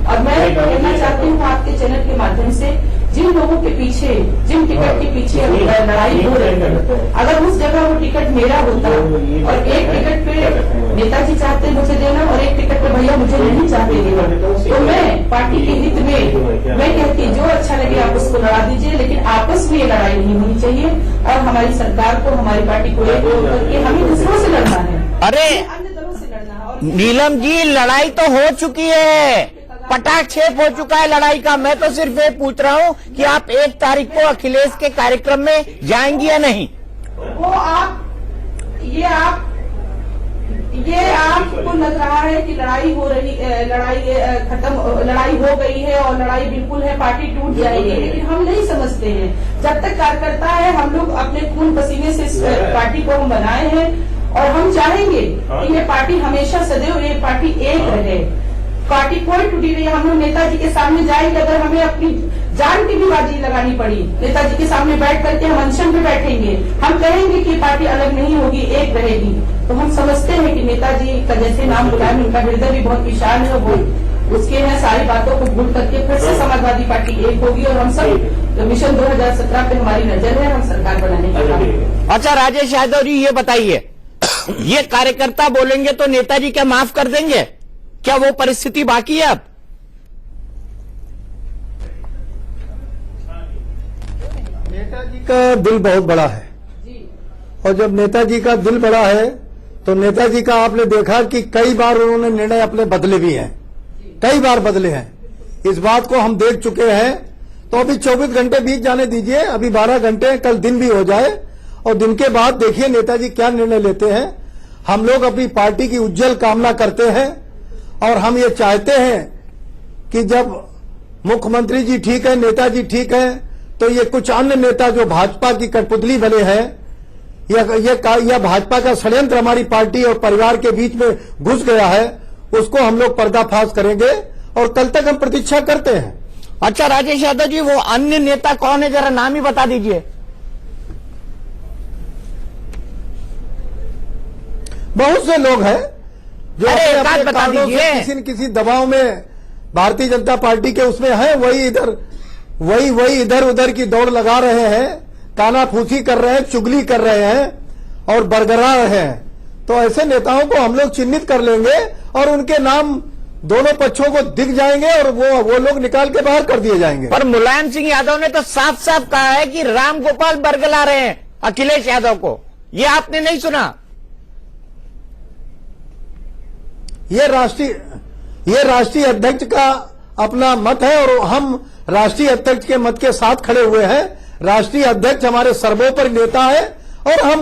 और मैं कहना चाहती हूँ आपके चैनल के माध्यम से, जिन लोगों के पीछे, जिन टिकट के पीछे लड़ाई हो रही है, अगर उस जगह वो टिकट मेरा होता और एक टिकट पे नेताजी चाहते मुझे देना और एक टिकट पे भैया मुझे नहीं चाहते देना, तो मैं पार्टी के हित में मैं कहती जो अच्छा लगे आप उसको लड़ा दीजिए, लेकिन आपस में ये लड़ाई नहीं होनी चाहिए। और हमारी सरकार को, हमारी पार्टी को एक करके हमें दूसरों से लड़ना है, अरे अन्य दलों से लड़ना है। और नीलम जी, लड़ाई तो हो चुकी है, पटाक्षेप हो चुका है लड़ाई का। मैं तो सिर्फ ये पूछ रहा हूँ कि आप 1 तारीख को अखिलेश के कार्यक्रम में जाएंगी या नहीं? वो ये आपको लग रहा है कि लड़ाई हो गई है और लड़ाई बिल्कुल है, पार्टी टूट जाएगी, लेकिन हम नहीं समझते हैं। जब तक कार्यकर्ता है, हम लोग अपने खून पसीने से इस पार्टी को हम बनाए हैं, और हम चाहेंगे कि ये पार्टी हमेशा सदैव ये पार्टी एक रहे। पार्टी कोई टूटी नहीं। हम लोग नेताजी के सामने जाएंगे, अगर हमें अपनी जान की भी बाजी लगानी पड़ी, नेताजी के सामने बैठ करके हम अनशन पे बैठेंगे, हम कहेंगे कि पार्टी अलग नहीं होगी, एक रहेगी। तो हम समझते हैं कि नेताजी का जैसे नाम बुलाएं, उनका हृदय भी बहुत विशाल है, वो उसके हैं सारी बातों को भूल करके फिर से समाजवादी पार्टी एक होगी, और हम सब मिशन 2017 पे हमारी नजर है, हम सरकार बनाने के लिए। अच्छा राजेश यादव जी, ये बताइए, ये कार्यकर्ता बोलेंगे तो नेताजी क्या माफ कर देंगे? क्या वो परिस्थिति बाकी है अब? नेताजी का दिल बहुत बड़ा है, और जब नेताजी का दिल बड़ा है तो नेताजी का आपने देखा कि कई बार उन्होंने निर्णय अपने बदले भी हैं, कई बार बदले हैं। इस बात को हम देख चुके हैं। तो अभी 24 घंटे बीत जाने दीजिए, अभी 12 घंटे, कल दिन भी हो जाए, और दिन के बाद देखिए नेताजी क्या निर्णय लेते हैं। हम लोग अपनी पार्टी की उज्जवल कामना करते हैं, और हम ये चाहते हैं कि जब मुख्यमंत्री जी ठीक है, नेताजी ठीक है, तो ये कुछ अन्य नेता जो भाजपा की कठपुतली बने हैं, यह भाजपा का षड्यंत्र हमारी पार्टी और परिवार के बीच में घुस गया है, उसको हम लोग पर्दाफाश करेंगे, और कल तक हम प्रतीक्षा करते हैं। अच्छा राजेश यादव जी, वो अन्य नेता कौन है, जरा नाम ही बता दीजिए। बहुत से लोग हैं जो अपने बता दीजिए, किसी न किसी दबाव में भारतीय जनता पार्टी के उसमें है, वही इधर उधर की दौड़ लगा रहे हैं, कानाफूसी कर रहे हैं, चुगली कर रहे हैं और बरगरा रहे हैं। तो ऐसे नेताओं को हम लोग चिन्हित कर लेंगे, और उनके नाम दोनों पक्षों को दिख जाएंगे, और वो लोग निकाल के बाहर कर दिए जाएंगे। पर मुलायम सिंह यादव ने तो साफ साफ कहा है कि राम गोपाल बरगला रहे हैं अखिलेश यादव को। ये आपने नहीं सुना? ये राष्ट्रीय अध्यक्ष का अपना मत है, और हम राष्ट्रीय अध्यक्ष के मत के साथ खड़े हुए हैं। राष्ट्रीय अध्यक्ष हमारे सर्वोपरि नेता है, और हम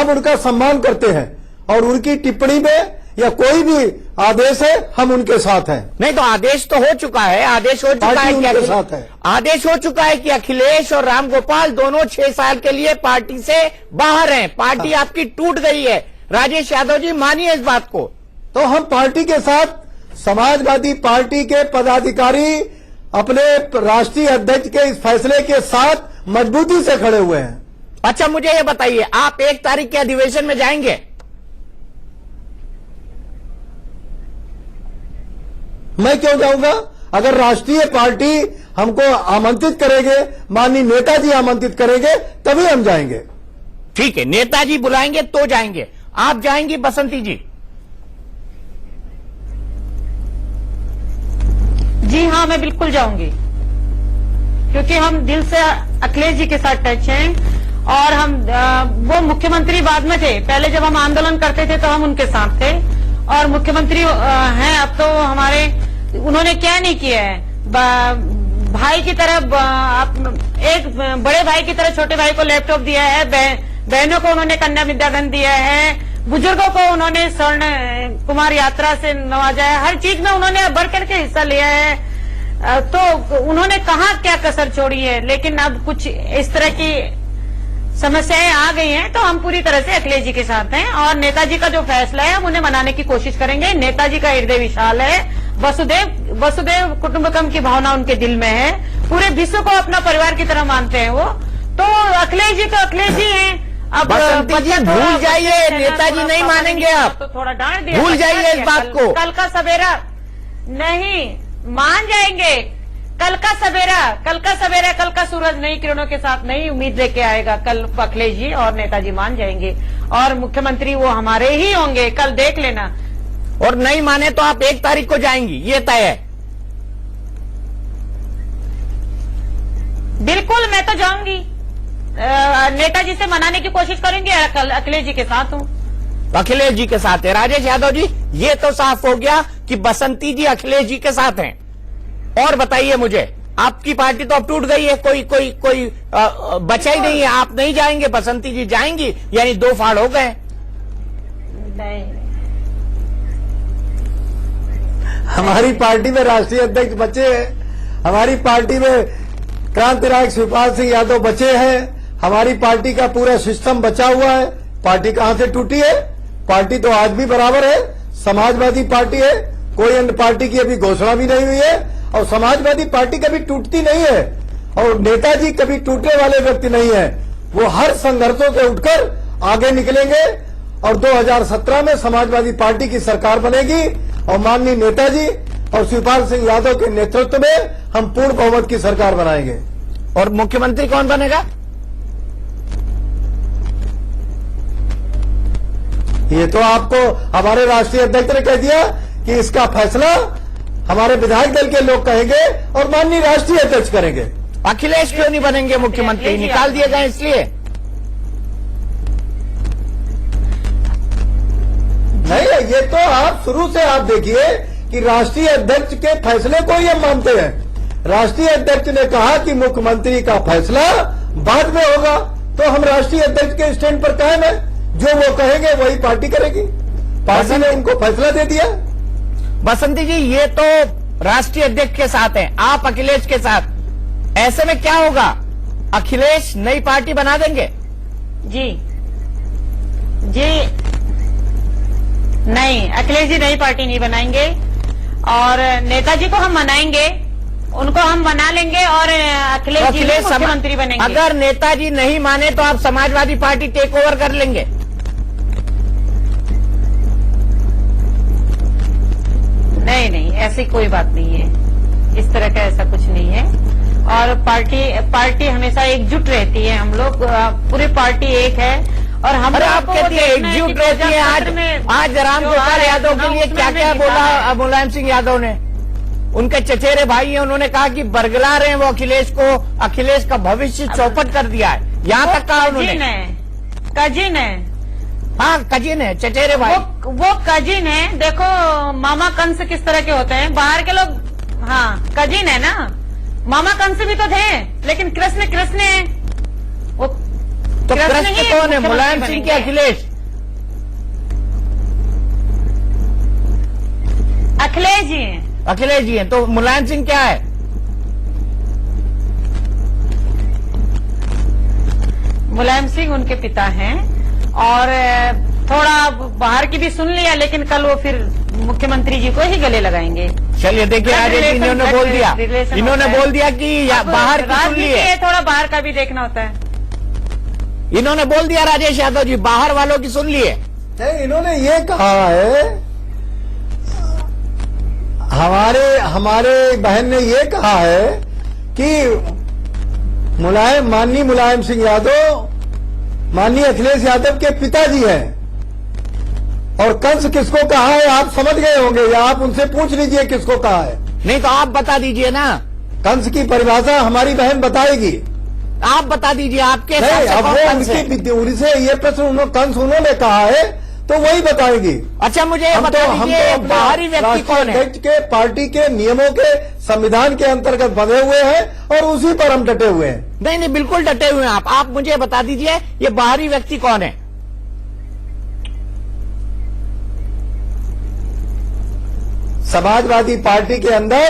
उनका सम्मान करते हैं, और उनकी टिप्पणी में या कोई भी आदेश है, हम उनके साथ हैं। नहीं तो आदेश तो हो चुका है, आदेश हो चुका है कि अखिलेश और रामगोपाल दोनों 6 साल के लिए पार्टी से बाहर हैं। पार्टी आपकी टूट गई है। राजेश यादव जी, मानिए इस बात को। तो हम पार्टी के साथ, समाजवादी पार्टी के पदाधिकारी अपने राष्ट्रीय अध्यक्ष के इस फैसले के साथ मजबूती से खड़े हुए हैं। अच्छा मुझे ये बताइए, आप 1 तारीख के अधिवेशन में जाएंगे? मैं क्यों जाऊंगा? अगर राष्ट्रीय पार्टी हमको आमंत्रित करेंगे, माननीय नेताजी आमंत्रित करेंगे, तभी हम जाएंगे। ठीक है, नेताजी बुलाएंगे तो जाएंगे। आप जाएंगी बसंती जी? जी हाँ, मैं बिल्कुल जाऊंगी, क्योंकि हम दिल से अखिलेश जी के साथ टच हैं और हम वो मुख्यमंत्री बाद में थे। पहले जब हम आंदोलन करते थे तो हम उनके साथ थे और मुख्यमंत्री हैं अब तो हमारे। उन्होंने क्या नहीं किया है, भाई की तरह एक बड़े भाई की तरह छोटे भाई को लैपटॉप दिया है, बहनों को उन्होंने कन्या विद्याधन दिया है, बुजुर्गों को उन्होंने स्वर्ण कुमार यात्रा से नवाजा है, हर चीज में उन्होंने बढ़ करके हिस्सा लिया है। तो उन्होंने कहाँ क्या कसर छोड़ी है। लेकिन अब कुछ इस तरह की समस्याएं आ गई हैं तो हम पूरी तरह से अखिलेश जी के साथ हैं और नेताजी का जो फैसला है हम उन्हें मनाने की कोशिश करेंगे। नेताजी का हृदय विशाल है, वसुदेव कुटुंबकम की भावना उनके दिल में है, पूरे विश्व को अपना परिवार की तरह मानते हैं वो। तो अखिलेश जी तो अखिलेश जी हैं। अब बसंती जी भूल जाइए, नेताजी नहीं मानेंगे आप, तो थोड़ा डांट दिया, भूल जाइए इस बात को। कल का सवेरा नहीं मान जाएंगे, कल का सवेरा कल का सूरज नई किरणों के साथ नई उम्मीद लेके आएगा। कल अखिलेश जी और नेताजी मान जाएंगे और मुख्यमंत्री वो हमारे ही होंगे, कल देख लेना। और नहीं माने तो आप 1 तारीख को जाएंगी, ये तय है? बिल्कुल, मैं तो जाऊंगी, नेताजी से मनाने की कोशिश करेंगे, अखिलेश जी के साथ हूँ। अखिलेश जी के साथ है। राजेश यादव जी, ये तो साफ हो गया कि बसंती जी अखिलेश जी के साथ हैं। और बताइए मुझे, आपकी पार्टी तो अब टूट गई है, कोई बचा ही नहीं है। आप नहीं जाएंगे, बसंती जी जाएंगी, यानी 2 फाड़ हो गए। नहीं, हमारी पार्टी में राष्ट्रीय अध्यक्ष बचे हैं, हमारी पार्टी में क्रांतिनायक शिवपाल सिंह यादव बचे हैं, हमारी पार्टी का पूरा सिस्टम बचा हुआ है। पार्टी कहां से टूटी है? पार्टी तो आज भी बराबर है, समाजवादी पार्टी है, कोई अन्य पार्टी की अभी घोषणा भी नहीं हुई है और समाजवादी पार्टी कभी टूटती नहीं है और नेताजी कभी टूटने वाले व्यक्ति नहीं है। वो हर संघर्षों से उठकर आगे निकलेंगे और 2017 में समाजवादी पार्टी की सरकार बनेगी और माननीय नेताजी और शिवपाल सिंह यादव के नेतृत्व में हम पूर्ण बहुमत की सरकार बनाएंगे। और मुख्यमंत्री कौन बनेगा? ये तो आपको हमारे राष्ट्रीय अध्यक्ष ने कह दिया कि इसका फैसला हमारे विधायक दल के लोग कहेंगे और माननीय राष्ट्रीय अध्यक्ष करेंगे। अखिलेश क्यों नहीं बनेंगे मुख्यमंत्री? निकाल दिए गए इसलिए? नहीं, ये तो आप शुरू से आप देखिए कि राष्ट्रीय अध्यक्ष के फैसले को ही हम मानते हैं। राष्ट्रीय अध्यक्ष ने कहा कि मुख्यमंत्री का फैसला बाद में होगा, तो हम राष्ट्रीय अध्यक्ष के स्टैंड पर कायम है। जो वो कहेंगे वही पार्टी करेगी। पार्टी ने उनको फैसला दे दिया। बसंती जी, ये तो राष्ट्रीय अध्यक्ष के साथ हैं, आप अखिलेश के साथ। ऐसे में क्या होगा? अखिलेश नई पार्टी बना देंगे? जी नहीं, अखिलेश जी नई पार्टी नहीं बनाएंगे और नेताजी को हम मनाएंगे, उनको हम बना लेंगे और अखिलेश जी मुख्यमंत्री बनेंगे। अगर नेताजी नहीं माने तो आप समाजवादी पार्टी टेक ओवर कर लेंगे? नहीं, ऐसी कोई बात नहीं है, इस तरह का ऐसा कुछ नहीं है। और पार्टी हमेशा एकजुट रहती है, हम लोग पूरी पार्टी एक है और हम आप कहती है एकजुट रहती है। आज रामगोपाल यादव के लिए क्या क्या बोला मुलायम सिंह यादव ने? उनके चचेरे भाई हैं, उन्होंने कहा कि बरगला रहे हैं वो अखिलेश को, अखिलेश का भविष्य चौपट कर दिया है, यहाँ तक कहा उन्होंने। कजिन है, हाँ कजिन है, चचेरे भाई वो कजिन है। देखो मामा कंस किस तरह के होते हैं, बाहर के लोग। हाँ कजिन है ना, मामा कंस भी तो थे, लेकिन कृष्ण है वो। तो कृष्ण कौन है? मुलायम सिंह के अखिलेश? अखिलेश जी हैं। अखिलेश जी हैं, तो मुलायम सिंह क्या है? मुलायम सिंह उनके पिता हैं और थोड़ा बाहर की भी सुन लिया, लेकिन कल वो फिर मुख्यमंत्री जी को ही गले लगाएंगे। चलिए देखिए राजेश जी, इन्होंने बोल दिया कि बाहर की सुन ली है। थोड़ा बाहर का भी देखना होता है। इन्होंने बोल दिया राजेश यादव जी, बाहर वालों की सुन लिए। नहीं, इन्होंने ये कहा है, हमारे बहन ने ये कहा है कि माननीय मुलायम सिंह यादव माननीय अखिलेश यादव के पिताजी हैं। और कंस किसको कहा है आप समझ गए होंगे, या आप उनसे पूछ लीजिए किसको कहा है। नहीं तो आप बता दीजिए ना, कंस की परिभाषा हमारी बहन बताएगी। आप बता दीजिए आपके नहीं, हिसाब से अब कौन वो कंस है? उनकी उनसे ये प्रश्न कंस उन्होंने कहा है तो वही बताएगी। अच्छा मुझे ये बता दीजिए अपने बाहरी व्यक्ति कौन है? अध्यक्ष के पार्टी के नियमों के संविधान के अंतर्गत बंधे हुए हैं और उसी पर हम डटे हुए हैं। नहीं नहीं, बिल्कुल डटे हुए हैं आप मुझे बता दीजिए ये बाहरी व्यक्ति कौन है? समाजवादी पार्टी के अंदर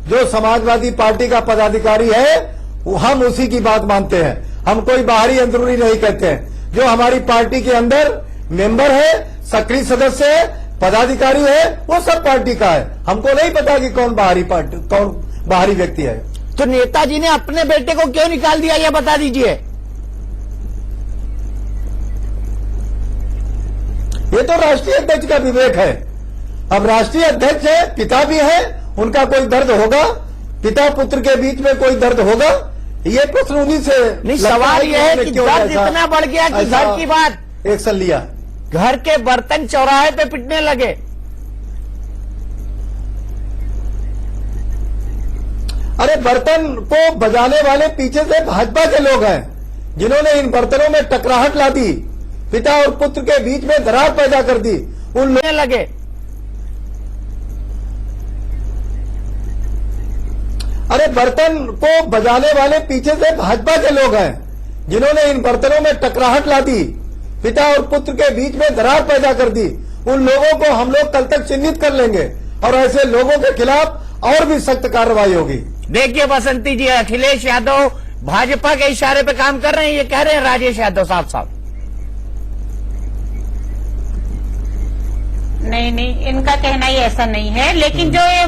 जो समाजवादी पार्टी का पदाधिकारी है हम उसी की बात मानते हैं। हम कोई बाहरी अंदरूनी नहीं कहते हैं। जो हमारी पार्टी के अंदर मेंबर है, सक्रिय सदस्य है, पदाधिकारी है, वो सब पार्टी का है। हमको नहीं पता कि कौन बाहरी व्यक्ति है। तो नेताजी ने अपने बेटे को क्यों निकाल दिया ये बता दीजिए। ये तो राष्ट्रीय अध्यक्ष का विवेक है। अब राष्ट्रीय अध्यक्ष है, पिता भी है, उनका कोई दर्द होगा, पिता पुत्र के बीच में कोई दर्द होगा, ये प्रश्न उन्हीं से नहीं। सवाल यह है कि दर्द इतना बढ़ गया कि घर की बात एक्शन लिया, घर के बर्तन चौराहे पे पिटने लगे। अरे बर्तन को बजाने वाले पीछे से भाजपा के लोग हैं जिन्होंने इन बर्तनों में टकराहट ला दी, पिता और पुत्र के बीच में दरार पैदा कर दी। उन लोग लगे अरे बर्तन को बजाने वाले पीछे से भाजपा के लोग हैं जिन्होंने इन बर्तनों में टकराहट ला दी, पिता और पुत्र के बीच में दरार पैदा कर दी। उन लोगों को हम लोग कल तक चिन्हित कर लेंगे और ऐसे लोगों के खिलाफ और भी सख्त कार्रवाई होगी। देखिए बसंती जी, अखिलेश यादव भाजपा के इशारे पे काम कर रहे हैं, ये कह रहे हैं राजेश यादव साहब। नहीं, इनका कहना ही ऐसा नहीं है। लेकिन जो ये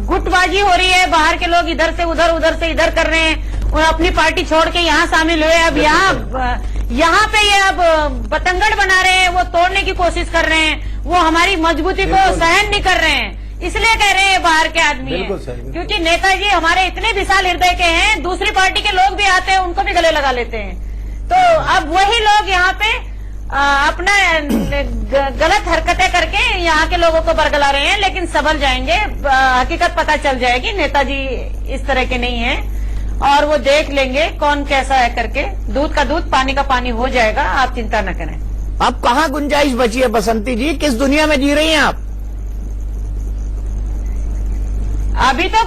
गुटबाजी हो रही है, बाहर के लोग इधर से इधर कर रहे हैं, वो अपनी पार्टी छोड़ के यहाँ शामिल हुए, अब यहाँ पे ये अब बतंगड़ बना रहे हैं, वो तोड़ने की कोशिश कर रहे हैं, वो हमारी मजबूती को सहन नहीं कर रहे हैं, इसलिए कह रहे हैं बाहर के आदमी हैं। क्योंकि नेताजी हमारे इतने विशाल हृदय के हैं, दूसरी पार्टी के लोग भी आते हैं, उनको भी गले लगा लेते हैं। तो अब वही लोग यहाँ पे अपना गलत हरकतें करके यहाँ के लोगों को बरगला रहे हैं, लेकिन संभल जाएंगे। हकीकत पता चल जाएगी, नेताजी इस तरह के नहीं हैं और वो देख लेंगे कौन कैसा है करके। दूध का दूध, पानी का पानी हो जाएगा, आप चिंता न करें। अब कहाँ गुंजाइश बची है बसंती जी? किस दुनिया में जी रही हैं आप? अभी तो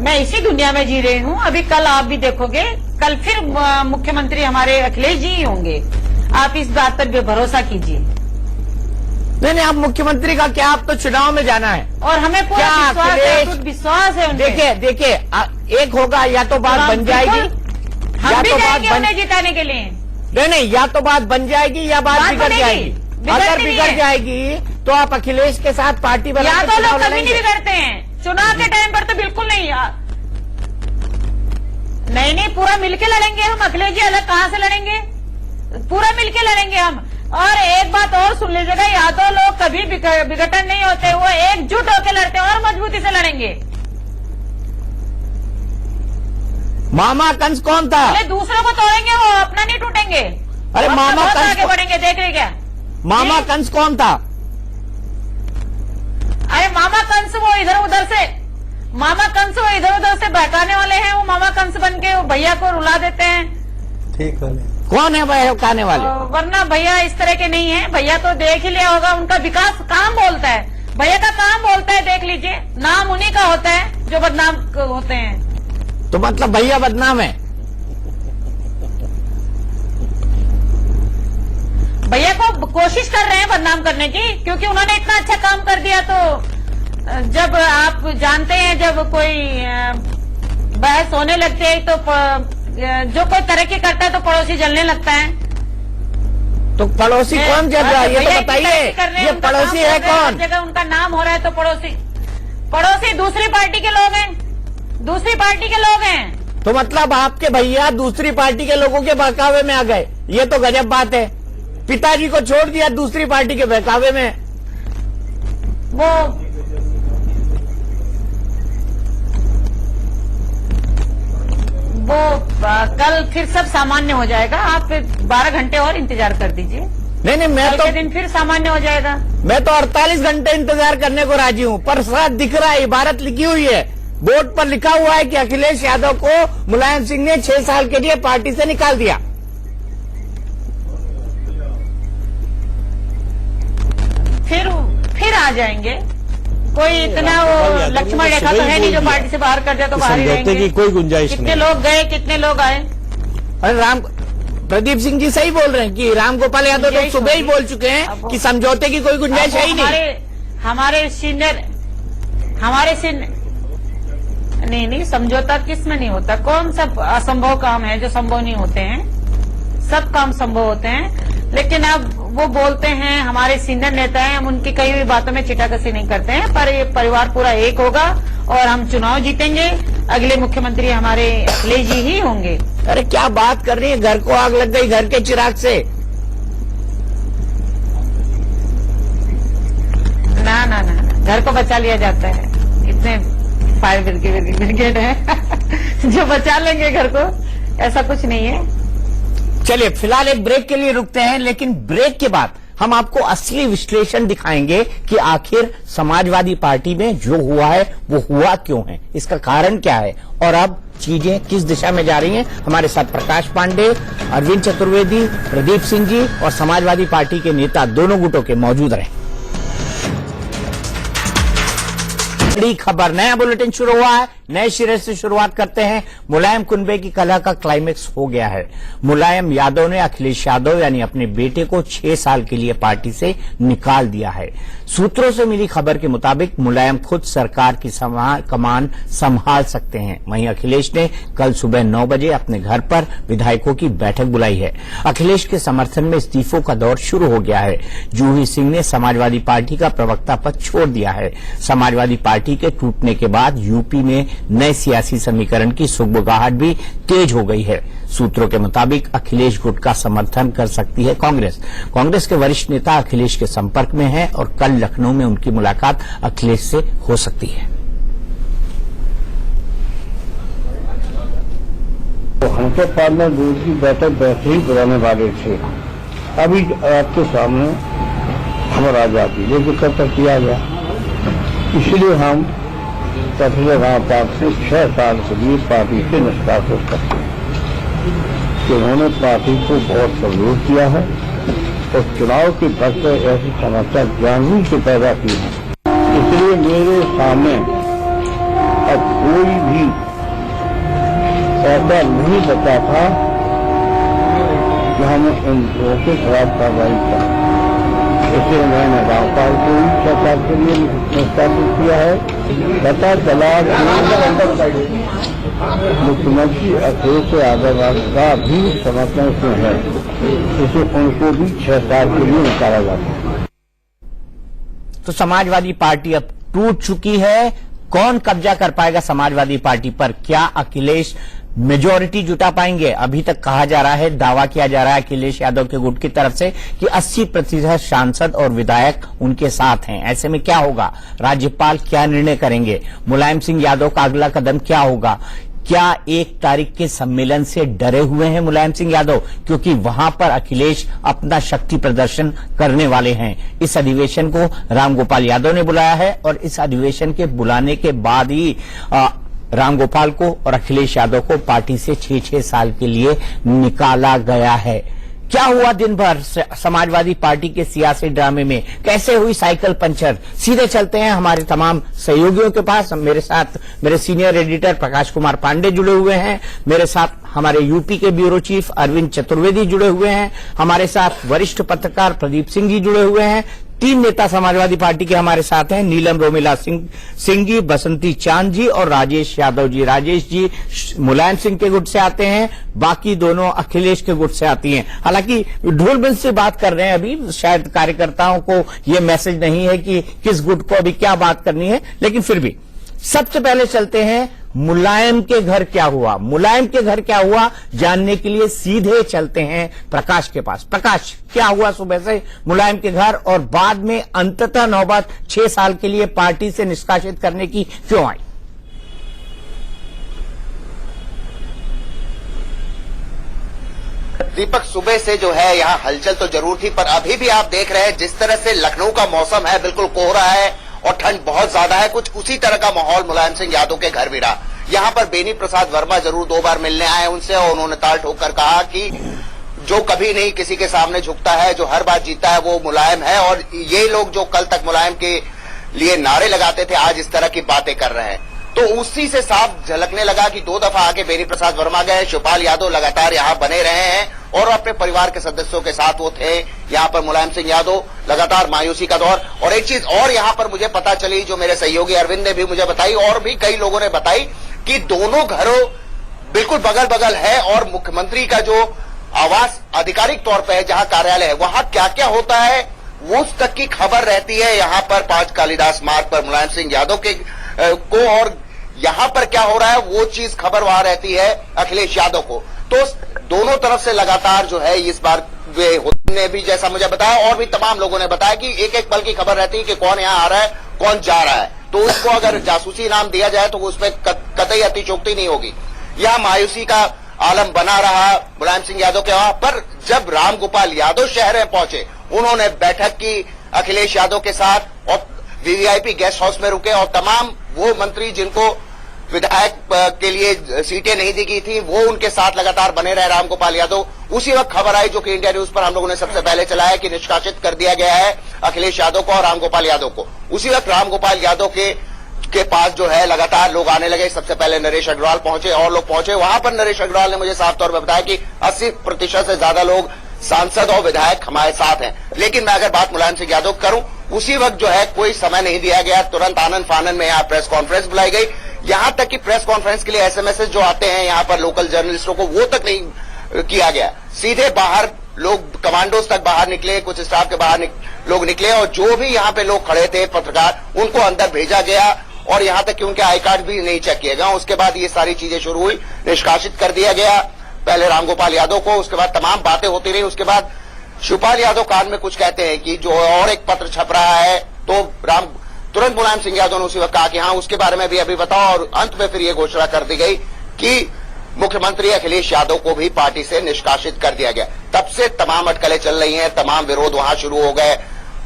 मैं इसी दुनिया में जी रही हूँ। अभी कल आप भी देखोगे, कल फिर मुख्यमंत्री हमारे अखिलेश जी ही होंगे, आप इस बात पर भी भरोसा कीजिए। नहीं, आप मुख्यमंत्री का क्या, आप तो चुनाव में जाना है और हमें पूरा विश्वास है। देखिए एक होगा, या तो बात बन जाएगी, हम भी जाएंगे उन्हें जिताने के लिए। नहीं, या तो बात बन जाएगी या बात बिगड़ जाएगी। अगर बिगड़ जाएगी तो आप अखिलेश के साथ पार्टी बना, या तो लोग कभी नहीं बिगड़ते हैं, चुनाव के टाइम पर तो बिल्कुल नहीं। नहीं, पूरा मिलके लड़ेंगे हम। अखिलेश जी अलग कहाँ से लड़ेंगे, पूरा मिलके लड़ेंगे हम। और एक बात और सुन लीजिएगा, यादव लोग कभी विघटन नहीं होते, वो एकजुट होकर लड़ते हैं और मजबूती से लड़ेंगे। मामा कंस कौन था? दूसरों को तोड़ेंगे, वो अपना नहीं टूटेंगे। अरे मामा कंस आगे बढ़ेंगे, देख रहे क्या? मामा कंस कौन था? अरे मामा कंस वो इधर उधर से बहकाने वाले हैं। वो मामा कंस बन के भैया को रुला देते हैं। ठीक है, कौन है बहकाने वाले? वरना भैया इस तरह के नहीं है। भैया तो देख ही लिया होगा, उनका विकास काम बोलता है, भैया का काम बोलता है। देख लीजिए, नाम उन्हीं का होता है जो बदनाम होते हैं। तो मतलब भैया बदनाम है? भैया को कोशिश कर रहे हैं बदनाम करने की, क्योंकि उन्होंने इतना अच्छा काम कर दिया। तो जब आप जानते हैं, जब कोई बहस होने लगती है तो जो कोई तरक्की करता है तो पड़ोसी जलने लगता है। तो पड़ोसी कौन जल रहा है ये तो बताइए, ये पड़ोसी है कौन? जगह उनका नाम हो रहा है तो पड़ोसी दूसरी पार्टी के लोग हैं, तो मतलब आपके भैया दूसरी पार्टी के लोगों के बहकावे में आ गए, ये तो गजब बात है। पिताजी को छोड़ दिया दूसरी पार्टी के बहकावे में। वो कल फिर सब सामान्य हो जाएगा। आप 12 घंटे और इंतजार कर दीजिए। नहीं, मैं कल तो के दिन फिर सामान्य हो जाएगा। मैं तो 48 घंटे इंतजार करने को राजी हूं, पर साथ दिख रहा है, इबारत लिखी हुई है, बोर्ड पर लिखा हुआ है कि अखिलेश यादव को मुलायम सिंह ने 6 साल के लिए पार्टी से निकाल दिया। फिर आ जाएंगे। कोई इतना वो लक्ष्मण रेखा तो है नहीं जो पार्टी से बाहर कर दिया तो बाहर ही रहेंगे। की कोई गुंजाइश कितने लोग गए, कितने लोग आए? अरे प्रदीप सिंह जी सही बोल रहे हैं कि राम गोपाल यादव तो सुबह ही बोल चुके हैं कि समझौते की कोई गुंजाइश है ही नहीं। हमारे सीनियर नहीं, समझौता किसमें नहीं होता? कौन सा असंभव काम है जो संभव नहीं होते हैं? सब काम संभव होते हैं। लेकिन अब वो बोलते हैं, हमारे सीनियर नेता हैं, हम उनकी कई हुई बातों में चिटाकसी नहीं करते हैं, पर ये परिवार पूरा एक होगा और हम चुनाव जीतेंगे। अगले मुख्यमंत्री हमारे अखिलेश जी ही होंगे। अरे क्या बात कर रही है, घर को आग लग गई घर के चिराग से। ना, घर को बचा लिया जाता है। इतने फायर ब्रिगेड है जो बचा लेंगे घर को, ऐसा कुछ नहीं है। चलिए फिलहाल एक ब्रेक के लिए रुकते हैं, लेकिन ब्रेक के बाद हम आपको असली विश्लेषण दिखाएंगे कि आखिर समाजवादी पार्टी में जो हुआ है वो हुआ क्यों है, इसका कारण क्या है और अब चीजें किस दिशा में जा रही हैं। हमारे साथ प्रकाश पांडे, अरविंद चतुर्वेदी, प्रदीप सिंह जी और समाजवादी पार्टी के नेता दोनों गुटों के मौजूद रहे। बड़ी खबर, नया बुलेटिन शुरू हुआ है, नए सिरे से शुरुआत करते हैं। मुलायम कुनबे की कलह का क्लाइमेक्स हो गया है। मुलायम यादव ने अखिलेश यादव यानी अपने बेटे को 6 साल के लिए पार्टी से निकाल दिया है। सूत्रों से मिली खबर के मुताबिक मुलायम खुद सरकार की कमान संभाल सकते हैं। वहीं अखिलेश ने कल सुबह 9 बजे अपने घर पर विधायकों की बैठक बुलाई है। अखिलेश के समर्थन में इस्तीफों का दौर शुरू हो गया है। जूही सिंह ने समाजवादी पार्टी का प्रवक्ता पद छोड़ दिया है। समाजवादी पार्टी के टूटने के बाद यूपी में नए सियासी समीकरण की सुगबुगाहट भी तेज हो गई है। सूत्रों के मुताबिक अखिलेश गुट का समर्थन कर सकती है कांग्रेस। कांग्रेस के वरिष्ठ नेता अखिलेश के संपर्क में हैं और कल लखनऊ में उनकी मुलाकात अखिलेश से हो सकती है। तो हमसे पार्टनर बोर्ड की बैठक वैसे ही बुलाने वाले थे, अभी आपके सामने खबर आ जाती, लेकिन कब तक किया गया, इसलिए हम पिछले रामपाल से 6 साल के लिए पार्टी से निष्कासित करते हैं कि उन्होंने पार्टी को बहुत सहयोग किया है और चुनाव के वक्त ऐसी समस्या जानबूझ के पैदा की है। इसलिए मेरे सामने अब कोई भी ऐसा नहीं बचा था कि हमें इन लोगों के खिलाफ कार्रवाई करें। इसलिए मैंने रामपाल को भी 6 साल के लिए निष्कासित किया है। पता चला मुख्यमंत्री अखिलेश यादव का भी समर्थन इसमें है, इसे उनको भी 6 साल के लिए निकाला जाता है। तो समाजवादी पार्टी अब टूट चुकी है। कौन कब्जा कर पाएगा समाजवादी पार्टी पर? क्या अखिलेश मेजॉरिटी जुटा पाएंगे? अभी तक कहा जा रहा है, दावा किया जा रहा है अखिलेश यादव के गुट की तरफ से कि 80% सांसद और विधायक उनके साथ हैं। ऐसे में क्या होगा? राज्यपाल क्या निर्णय करेंगे? मुलायम सिंह यादव का अगला कदम क्या होगा? क्या 1 तारीख के सम्मेलन से डरे हुए हैं मुलायम सिंह यादव, क्योंकि वहां पर अखिलेश अपना शक्ति प्रदर्शन करने वाले हैं? इस अधिवेशन को रामगोपाल यादव ने बुलाया है और इस अधिवेशन के बुलाने के बाद ही रामगोपाल को और अखिलेश यादव को पार्टी से 6-6 साल के लिए निकाला गया है। क्या हुआ दिन भर समाजवादी पार्टी के सियासी ड्रामे में? कैसे हुई साइकिल पंचर? सीधे चलते हैं हमारे तमाम सहयोगियों के पास। मेरे साथ मेरे सीनियर एडिटर प्रकाश कुमार पांडे जुड़े हुए हैं, मेरे साथ हमारे यूपी के ब्यूरो चीफ अरविंद चतुर्वेदी जुड़े हुए हैं, हमारे साथ वरिष्ठ पत्रकार प्रदीप सिंह जी जुड़े हुए हैं। 3 नेता समाजवादी पार्टी के हमारे साथ हैं, नीलम रोमिला सिंह जी, बसंती चांद जी और राजेश यादव जी। राजेश जी मुलायम सिंह के गुट से आते हैं, बाकी दोनों अखिलेश के गुट से आती हैं। हालांकि ढोलबंद से बात कर रहे हैं अभी, शायद कार्यकर्ताओं को ये मैसेज नहीं है कि किस गुट को अभी क्या बात करनी है, लेकिन फिर भी सबसे पहले चलते हैं मुलायम के घर क्या हुआ, मुलायम के घर क्या हुआ जानने के लिए सीधे चलते हैं प्रकाश के पास। प्रकाश, क्या हुआ सुबह से मुलायम के घर और बाद में अंततः नौबत 6 साल के लिए पार्टी से निष्कासित करने की क्यों आई? दीपक, सुबह से जो है यहाँ हलचल तो जरूर थी, पर अभी भी आप देख रहे हैं जिस तरह से लखनऊ का मौसम है, बिल्कुल कोहरा है और ठंड बहुत ज्यादा है। कुछ उसी तरह का माहौल मुलायम सिंह यादव के घर भी रहा। यहाँ पर बेनी प्रसाद वर्मा जरूर 2 बार मिलने आए उनसे और उन्होंने ताल ठोककर कहा कि जो कभी नहीं किसी के सामने झुकता है, जो हर बात जीता है, वो मुलायम है। और ये लोग जो कल तक मुलायम के लिए नारे लगाते थे, आज इस तरह की बातें कर रहे हैं। तो उसी से साफ झलकने लगा कि 2 दफा आगे बेनी प्रसाद वर्मा गए, शिवपाल यादव लगातार यहाँ बने रहे हैं और अपने परिवार के सदस्यों के साथ वो थे। यहाँ पर मुलायम सिंह यादव लगातार मायूसी का दौर। और एक चीज और यहाँ पर मुझे पता चली, जो मेरे सहयोगी अरविंद ने भी मुझे बताई और भी कई लोगों ने बताई, कि दोनों घरों बिल्कुल बगल बगल है और मुख्यमंत्री का जो आवास आधिकारिक तौर पर है, जहां कार्यालय है, वहां क्या क्या होता है वो उस तक की खबर रहती है यहाँ पर 5 कालिदास मार्ग पर मुलायम सिंह यादव के को, और यहाँ पर क्या हो रहा है वो चीज खबर वहां रहती है अखिलेश यादव को। तो दोनों तरफ से लगातार जो है इस बार ने भी जैसा मुझे बताया और भी तमाम लोगों ने बताया कि एक एक पल की खबर रहती है कि कौन यहाँ आ रहा है, कौन जा रहा है। तो उसको अगर जासूसी नाम दिया जाए तो उसमें कतई अतिशयोक्ति नहीं होगी। यह मायूसी का आलम बना रहा मुलायम सिंह यादव के वहां पर। जब रामगोपाल यादव शहर में पहुंचे, उन्होंने बैठक की अखिलेश यादव के साथ और वीवीआईपी गेस्ट हाउस में रुके और तमाम वो मंत्री जिनको विधायक के लिए सीटें नहीं दी गई थी, वो उनके साथ लगातार बने रहे रामगोपाल यादव। उसी वक्त खबर आई, जो कि इंडिया न्यूज पर हम लोगों ने सबसे पहले चलाया, कि निष्कासित कर दिया गया है अखिलेश यादव को और रामगोपाल यादव को। उसी वक्त रामगोपाल यादव के पास जो है लगातार लोग आने लगे। सबसे पहले नरेश अग्रवाल पहुंचे और लोग पहुंचे। वहां पर नरेश अग्रवाल ने मुझे साफ तौर पर बताया कि 80% से ज्यादा लोग सांसद और विधायक हमारे साथ हैं। लेकिन मैं अगर बात मुलायम सिंह यादव करूं, उसी वक्त जो है कोई समय नहीं दिया गया, तुरंत आनंद फानन में यहाँ प्रेस कॉन्फ्रेंस बुलाई गई। यहां तक कि प्रेस कॉन्फ्रेंस के लिए एसएमएस जो आते हैं यहाँ पर लोकल जर्नलिस्टों को, वो तक नहीं किया गया। सीधे बाहर लोग, कमांडोज तक बाहर निकले, कुछ स्टाफ के बाहर लोग निकले और जो भी यहाँ पे लोग खड़े थे पत्रकार, उनको अंदर भेजा गया और यहाँ तक कि उनके आई कार्ड भी नहीं चेक किए गए। उसके बाद ये सारी चीजें शुरू हुई, निष्कासित कर दिया गया पहले रामगोपाल यादव को, उसके बाद तमाम बातें होती रही। उसके बाद शिवपाल यादव कान में कुछ कहते हैं कि जो और एक पत्र छप रहा है, तो तुरंत मुलायम सिंह यादव ने उसी वक्त कहा कि हाँ उसके बारे में भी अभी बताओ। और अंत में फिर ये घोषणा कर दी गई कि मुख्यमंत्री अखिलेश यादव को भी पार्टी से निष्कासित कर दिया गया। तब से तमाम अटकलें चल रही हैं, तमाम विरोध वहां शुरू हो गए,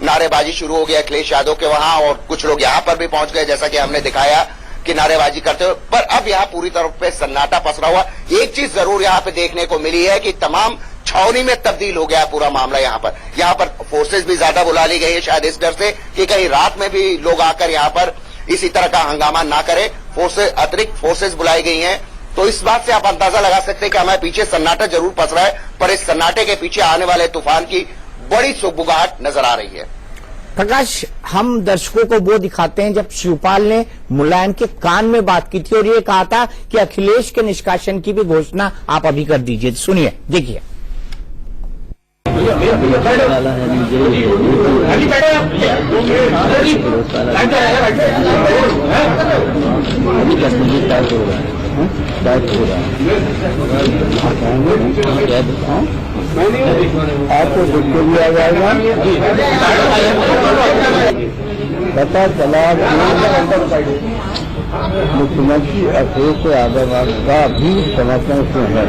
नारेबाजी शुरू हो गई अखिलेश यादव के वहां, और कुछ लोग यहां पर भी पहुंच गए जैसा कि हमने दिखाया कि नारेबाजी करते हुए। पर अब यहाँ पूरी तरफ पे सन्नाटा पसरा हुआ। एक चीज जरूर यहाँ पे देखने को मिली है कि तमाम छावनी में तब्दील हो गया पूरा मामला। यहाँ पर फोर्सेज भी ज्यादा बुला ली गई है, शायद इस डर से कि कहीं रात में भी लोग आकर यहाँ पर इसी तरह का हंगामा ना करे। अतिरिक्त फोर्सेज बुलाई गई हैं। तो इस बात से आप अंदाजा लगा सकते हैं कि हमारे पीछे सन्नाटा जरूर पसरा है, पर इस सन्नाटे के पीछे आने वाले तूफान की बड़ी सुगबुगाहट नजर आ रही है। प्रकाश, हम दर्शकों को वो दिखाते हैं जब शिवपाल ने मुलायम के कान में बात की थी और ये कहा था कि अखिलेश के निष्कासन की भी घोषणा आप अभी कर दीजिए। सुनिए, देखिए। आपको देख के लिया जाएगा, पता चला मुख्यमंत्री अखिलेश यादव का भी समर्थन से है,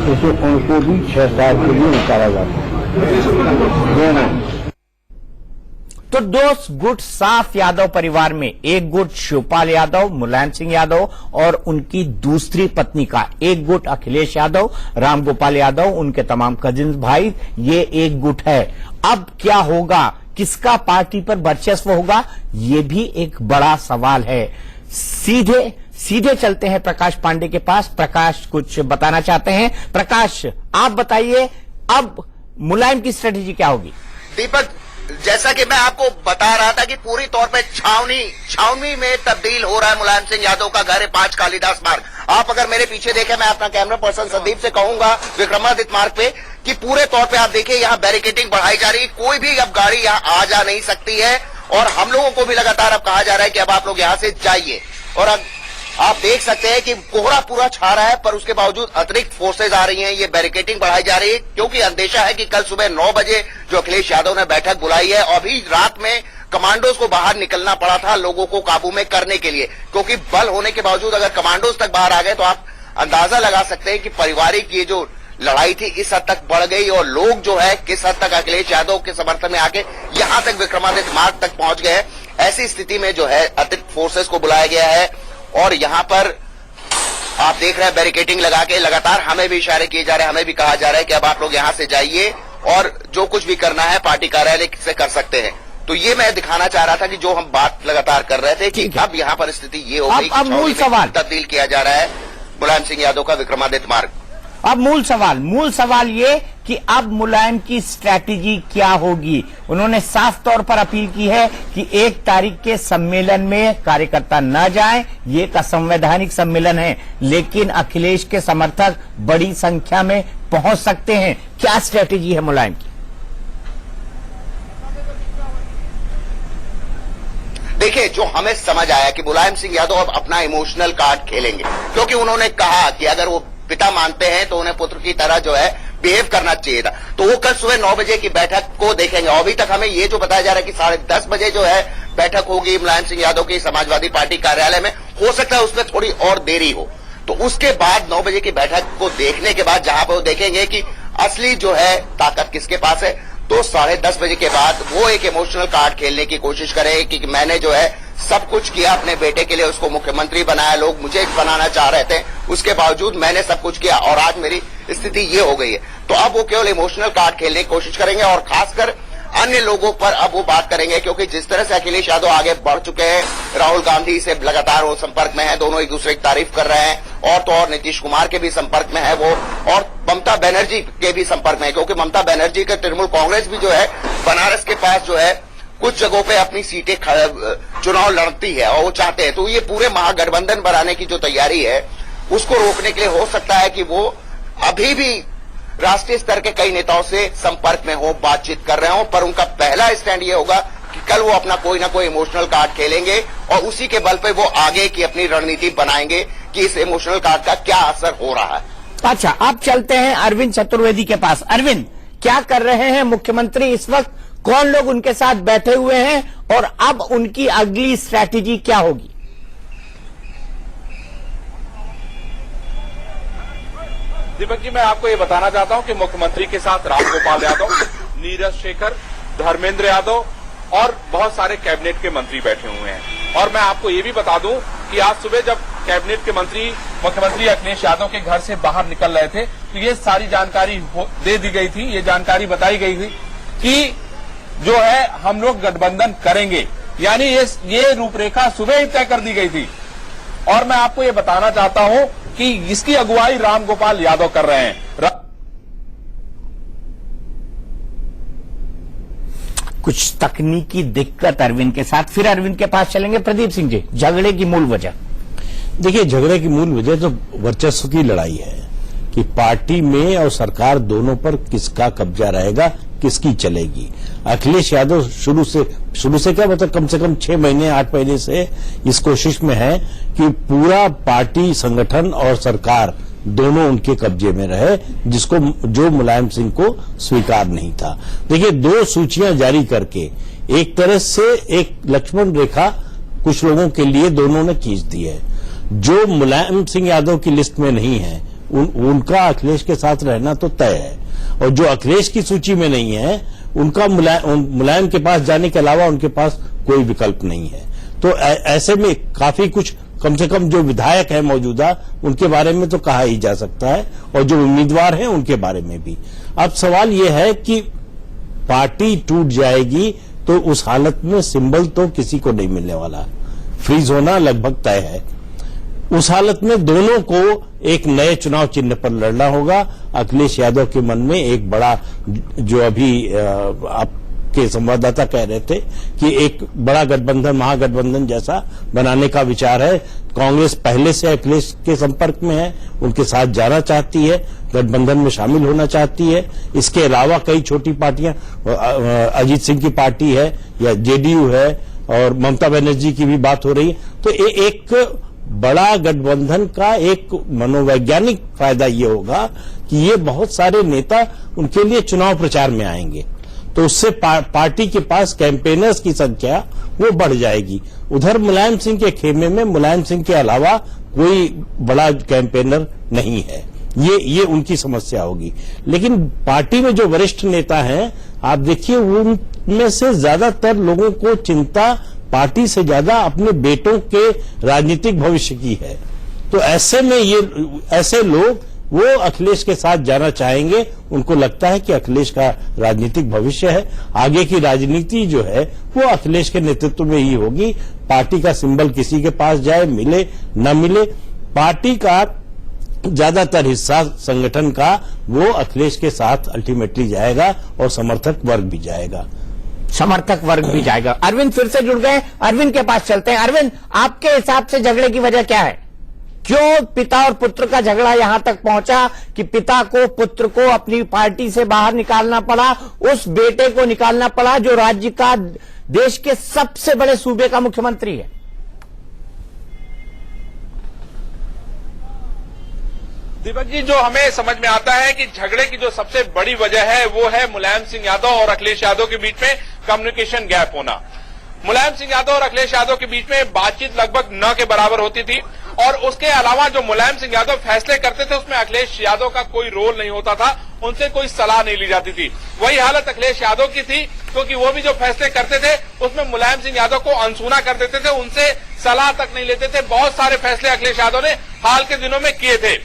उसे उनको भी 6 साल के लिए निकाला जाता है। तो 2 गुट साफ यादव परिवार में, एक गुट शिवपाल यादव, मुलायम सिंह यादव और उनकी दूसरी पत्नी का, एक गुट अखिलेश यादव, रामगोपाल यादव, उनके तमाम कजिन्स भाई, ये एक गुट है। अब क्या होगा, किसका पार्टी पर वर्चस्व होगा, ये भी एक बड़ा सवाल है। सीधे चलते हैं प्रकाश पांडे के पास। प्रकाश कुछ बताना चाहते हैं। प्रकाश, आप बताइए अब मुलायम की स्ट्रेटेजी क्या होगी? दीपक, जैसा कि मैं आपको बता रहा था कि पूरी तौर पे छावनी में तब्दील हो रहा है मुलायम सिंह यादव का घर है 5 कालिदास मार्ग। आप अगर मेरे पीछे देखें, मैं अपना कैमरा पर्सन संदीप से कहूंगा विक्रमादित्य मार्ग पे कि पूरे तौर पे आप देखिए यहाँ बैरिकेडिंग बढ़ाई जा रही है। कोई भी अब गाड़ी यहाँ आ जा नहीं सकती है और हम लोगों को भी लगातार अब कहा जा रहा है कि अब आप लोग यहाँ से जाइए। और अब आप देख सकते हैं कि कोहरा पूरा छा रहा है, पर उसके बावजूद अतिरिक्त फोर्सेज आ रही हैं, ये बैरिकेडिंग बढ़ाई जा रही है, क्योंकि अंदेशा है कि कल सुबह 9 बजे जो अखिलेश यादव ने बैठक बुलाई है, अभी रात में कमांडोज को बाहर निकलना पड़ा था लोगों को काबू में करने के लिए, क्योंकि बल होने के बावजूद अगर कमांडोज तक बाहर आ गए तो आप अंदाजा लगा सकते हैं कि पारिवारिक ये जो लड़ाई थी इस हद तक बढ़ गई और लोग जो है किस हद तक अखिलेश यादव के समर्थन में आके यहां तक विक्रमादित्य मार्ग तक पहुंच गए। ऐसी स्थिति में जो है अतिरिक्त फोर्सेस को बुलाया गया है और यहां पर आप देख रहे हैं बैरिकेडिंग लगा के लगातार हमें भी इशारे किए जा रहे हैं, हमें भी कहा जा रहा है कि अब आप लोग यहां से जाइए और जो कुछ भी करना है पार्टी कार्यालय से कर सकते हैं। तो ये मैं दिखाना चाह रहा था कि जो हम बात लगातार कर रहे थे कि अब यहाँ पर स्थिति ये हो गई अब मूल सवाल तब्दील किया जा रहा है मुलायम सिंह यादव का विक्रमादित्य मार्ग। अब मूल सवाल ये कि अब मुलायम की स्ट्रैटेजी क्या होगी। उन्होंने साफ तौर पर अपील की है कि 1 तारीख के सम्मेलन में कार्यकर्ता न जाएं, ये एक असंवैधानिक सम्मेलन है, लेकिन अखिलेश के समर्थक बड़ी संख्या में पहुंच सकते हैं। क्या स्ट्रैटेजी है मुलायम की? देखिए, जो हमें समझ आया कि मुलायम सिंह यादव अब अपना इमोशनल कार्ड खेलेंगे, क्योंकि उन्होंने कहा कि अगर वो पिता मानते हैं तो उन्हें पुत्र की तरह जो है बिहेव करना चाहिए था। तो वो कल सुबह 9 बजे की बैठक को देखेंगे। अभी तक हमें ये जो बताया जा रहा है कि 10:30 बजे जो है बैठक होगी मुलायम सिंह यादव की समाजवादी पार्टी कार्यालय में, हो सकता है उसमें थोड़ी और देरी हो। तो उसके बाद 9 बजे की बैठक को देखने के बाद जहां पर वो देखेंगे कि असली जो है ताकत किसके पास है, तो 10:30 बजे के बाद वो एक इमोशनल कार्ड खेलने की कोशिश करेंगे कि मैंने जो है सब कुछ किया अपने बेटे के लिए, उसको मुख्यमंत्री बनाया, लोग मुझे बनाना चाह रहे थे, उसके बावजूद मैंने सब कुछ किया और आज मेरी स्थिति ये हो गई है। तो अब वो केवल इमोशनल कार्ड खेलने की कोशिश करेंगे और खासकर अन्य लोगों पर अब वो बात करेंगे, क्योंकि जिस तरह से अखिलेश यादव आगे बढ़ चुके हैं, राहुल गांधी से लगातार वो संपर्क में है, दोनों एक दूसरे की तारीफ कर रहे हैं, और तो और नीतीश कुमार के भी संपर्क में है वो, और ममता बनर्जी के भी संपर्क में है, क्योंकि ममता बनर्जी का तृणमूल कांग्रेस भी जो है बनारस के पास जो है कुछ जगहों पे अपनी सीटें चुनाव लड़ती है और वो चाहते हैं। तो ये पूरे महागठबंधन बनाने की जो तैयारी है उसको रोकने के लिए हो सकता है कि वो अभी भी राष्ट्रीय स्तर के कई नेताओं से संपर्क में हो, बातचीत कर रहे हो, पर उनका पहला स्टैंड ये होगा कि कल वो अपना कोई ना कोई इमोशनल कार्ड खेलेंगे और उसी के बल पे वो आगे की अपनी रणनीति बनाएंगे कि इस इमोशनल कार्ड का क्या असर हो रहा है। अच्छा, अब चलते हैं अरविंद चतुर्वेदी के पास। अरविंद, क्या कर रहे हैं मुख्यमंत्री इस वक्त? कौन लोग उनके साथ बैठे हुए हैं और अब उनकी अगली स्ट्रैटेजी क्या होगी? दीपक जी, मैं आपको ये बताना चाहता हूं कि मुख्यमंत्री के साथ रामगोपाल यादव, नीरज शेखर, धर्मेंद्र यादव और बहुत सारे कैबिनेट के मंत्री बैठे हुए हैं। और मैं आपको ये भी बता दूं कि आज सुबह जब कैबिनेट के मंत्री मुख्यमंत्री अखिलेश यादव के घर से बाहर निकल रहे थे तो ये सारी जानकारी दे दी गई थी, ये जानकारी बताई गई थी कि जो है हम लोग गठबंधन करेंगे, यानी ये रूपरेखा सुबह ही तय कर दी गई थी। और मैं आपको ये बताना चाहता हूं कि इसकी अगुवाई रामगोपाल यादव कर रहे हैं। कुछ तकनीकी दिक्कत अरविंद के साथ, फिर अरविंद के पास चलेंगे। प्रदीप सिंह जी, झगड़े की मूल वजह? देखिए, झगड़े की मूल वजह तो वर्चस्व की लड़ाई है कि पार्टी में और सरकार दोनों पर किसका कब्जा रहेगा, किसकी चलेगी। अखिलेश यादव शुरू से क्या मतलब कम से कम 6 महीने 8 महीने से इस कोशिश में है कि पूरा पार्टी संगठन और सरकार दोनों उनके कब्जे में रहे, जो मुलायम सिंह को स्वीकार नहीं था। देखिए, 2 सूचियां जारी करके एक तरह से एक लक्ष्मण रेखा कुछ लोगों के लिए दोनों ने खींच दी है। जो मुलायम सिंह यादव की लिस्ट में नहीं है उनका अखिलेश के साथ रहना तो तय है, और जो अखिलेश की सूची में नहीं है उनका मुलायम के पास जाने के अलावा उनके पास कोई विकल्प नहीं है। तो ऐसे में काफी कुछ, कम से कम जो विधायक है मौजूदा उनके बारे में तो कहा ही जा सकता है, और जो उम्मीदवार हैं उनके बारे में भी। अब सवाल यह है कि पार्टी टूट जाएगी तो उस हालत में सिंबल तो किसी को नहीं मिलने वाला, फ्रीज होना लगभग तय है। उस हालत में दोनों को एक नए चुनाव चिन्ह पर लड़ना होगा। अखिलेश यादव के मन में एक बड़ा, जो अभी आपके संवाददाता कह रहे थे कि एक बड़ा गठबंधन, महागठबंधन जैसा बनाने का विचार है। कांग्रेस पहले से अखिलेश के संपर्क में है, उनके साथ जाना चाहती है, गठबंधन में शामिल होना चाहती है। इसके अलावा कई छोटी पार्टियां, अजीत सिंह की पार्टी है या जेडीयू है, और ममता बनर्जी की भी बात हो रही है। तो एक बड़ा गठबंधन का एक मनोवैज्ञानिक फायदा ये होगा कि ये बहुत सारे नेता उनके लिए चुनाव प्रचार में आएंगे, तो उससे पार्टी के पास कैंपेनर्स की संख्या वो बढ़ जाएगी। उधर मुलायम सिंह के खेमे में मुलायम सिंह के अलावा कोई बड़ा कैंपेनर नहीं है, ये उनकी समस्या होगी। लेकिन पार्टी में जो वरिष्ठ नेता हैं, आप देखिए उनमें से ज्यादातर लोगों को चिंता पार्टी से ज्यादा अपने बेटों के राजनीतिक भविष्य की है। तो ऐसे में ऐसे लोग वो अखिलेश के साथ जाना चाहेंगे। उनको लगता है कि अखिलेश का राजनीतिक भविष्य है, आगे की राजनीति जो है वो अखिलेश के नेतृत्व में ही होगी। पार्टी का सिंबल किसी के पास जाए, मिले न मिले, पार्टी का ज्यादातर हिस्सा संगठन का वो अखिलेश के साथ अल्टीमेटली जाएगा और समर्थक वर्ग भी जाएगा। समर्थक वर्ग भी जाएगा। अरविंद फिर से जुड़ गए, अरविंद के पास चलते हैं। अरविंद, आपके हिसाब से झगड़े की वजह क्या है? क्यों पिता और पुत्र का झगड़ा यहां तक पहुंचा कि पिता को पुत्र को अपनी पार्टी से बाहर निकालना पड़ा, उस बेटे को निकालना पड़ा जो राज्य का, देश के सबसे बड़े सूबे का मुख्यमंत्री है? दीपक जी, जो हमें समझ में आता है कि झगड़े की जो सबसे बड़ी वजह है वो है मुलायम सिंह यादव और अखिलेश यादव के बीच में कम्युनिकेशन गैप होना। मुलायम सिंह यादव और अखिलेश यादव के बीच में बातचीत लगभग न के बराबर होती थी, और उसके अलावा जो मुलायम सिंह यादव फैसले करते थे उसमें अखिलेश यादव का कोई रोल नहीं होता था, उनसे कोई सलाह नहीं ली जाती थी। वही हालत अखिलेश यादव की थी, क्योंकि वो भी जो फैसले करते थे उसमें मुलायम सिंह यादव को अनसुना कर देते थे, उनसे सलाह तक नहीं लेते थे। बहुत सारे फैसले अखिलेश यादव ने हाल के दिनों में किए थे,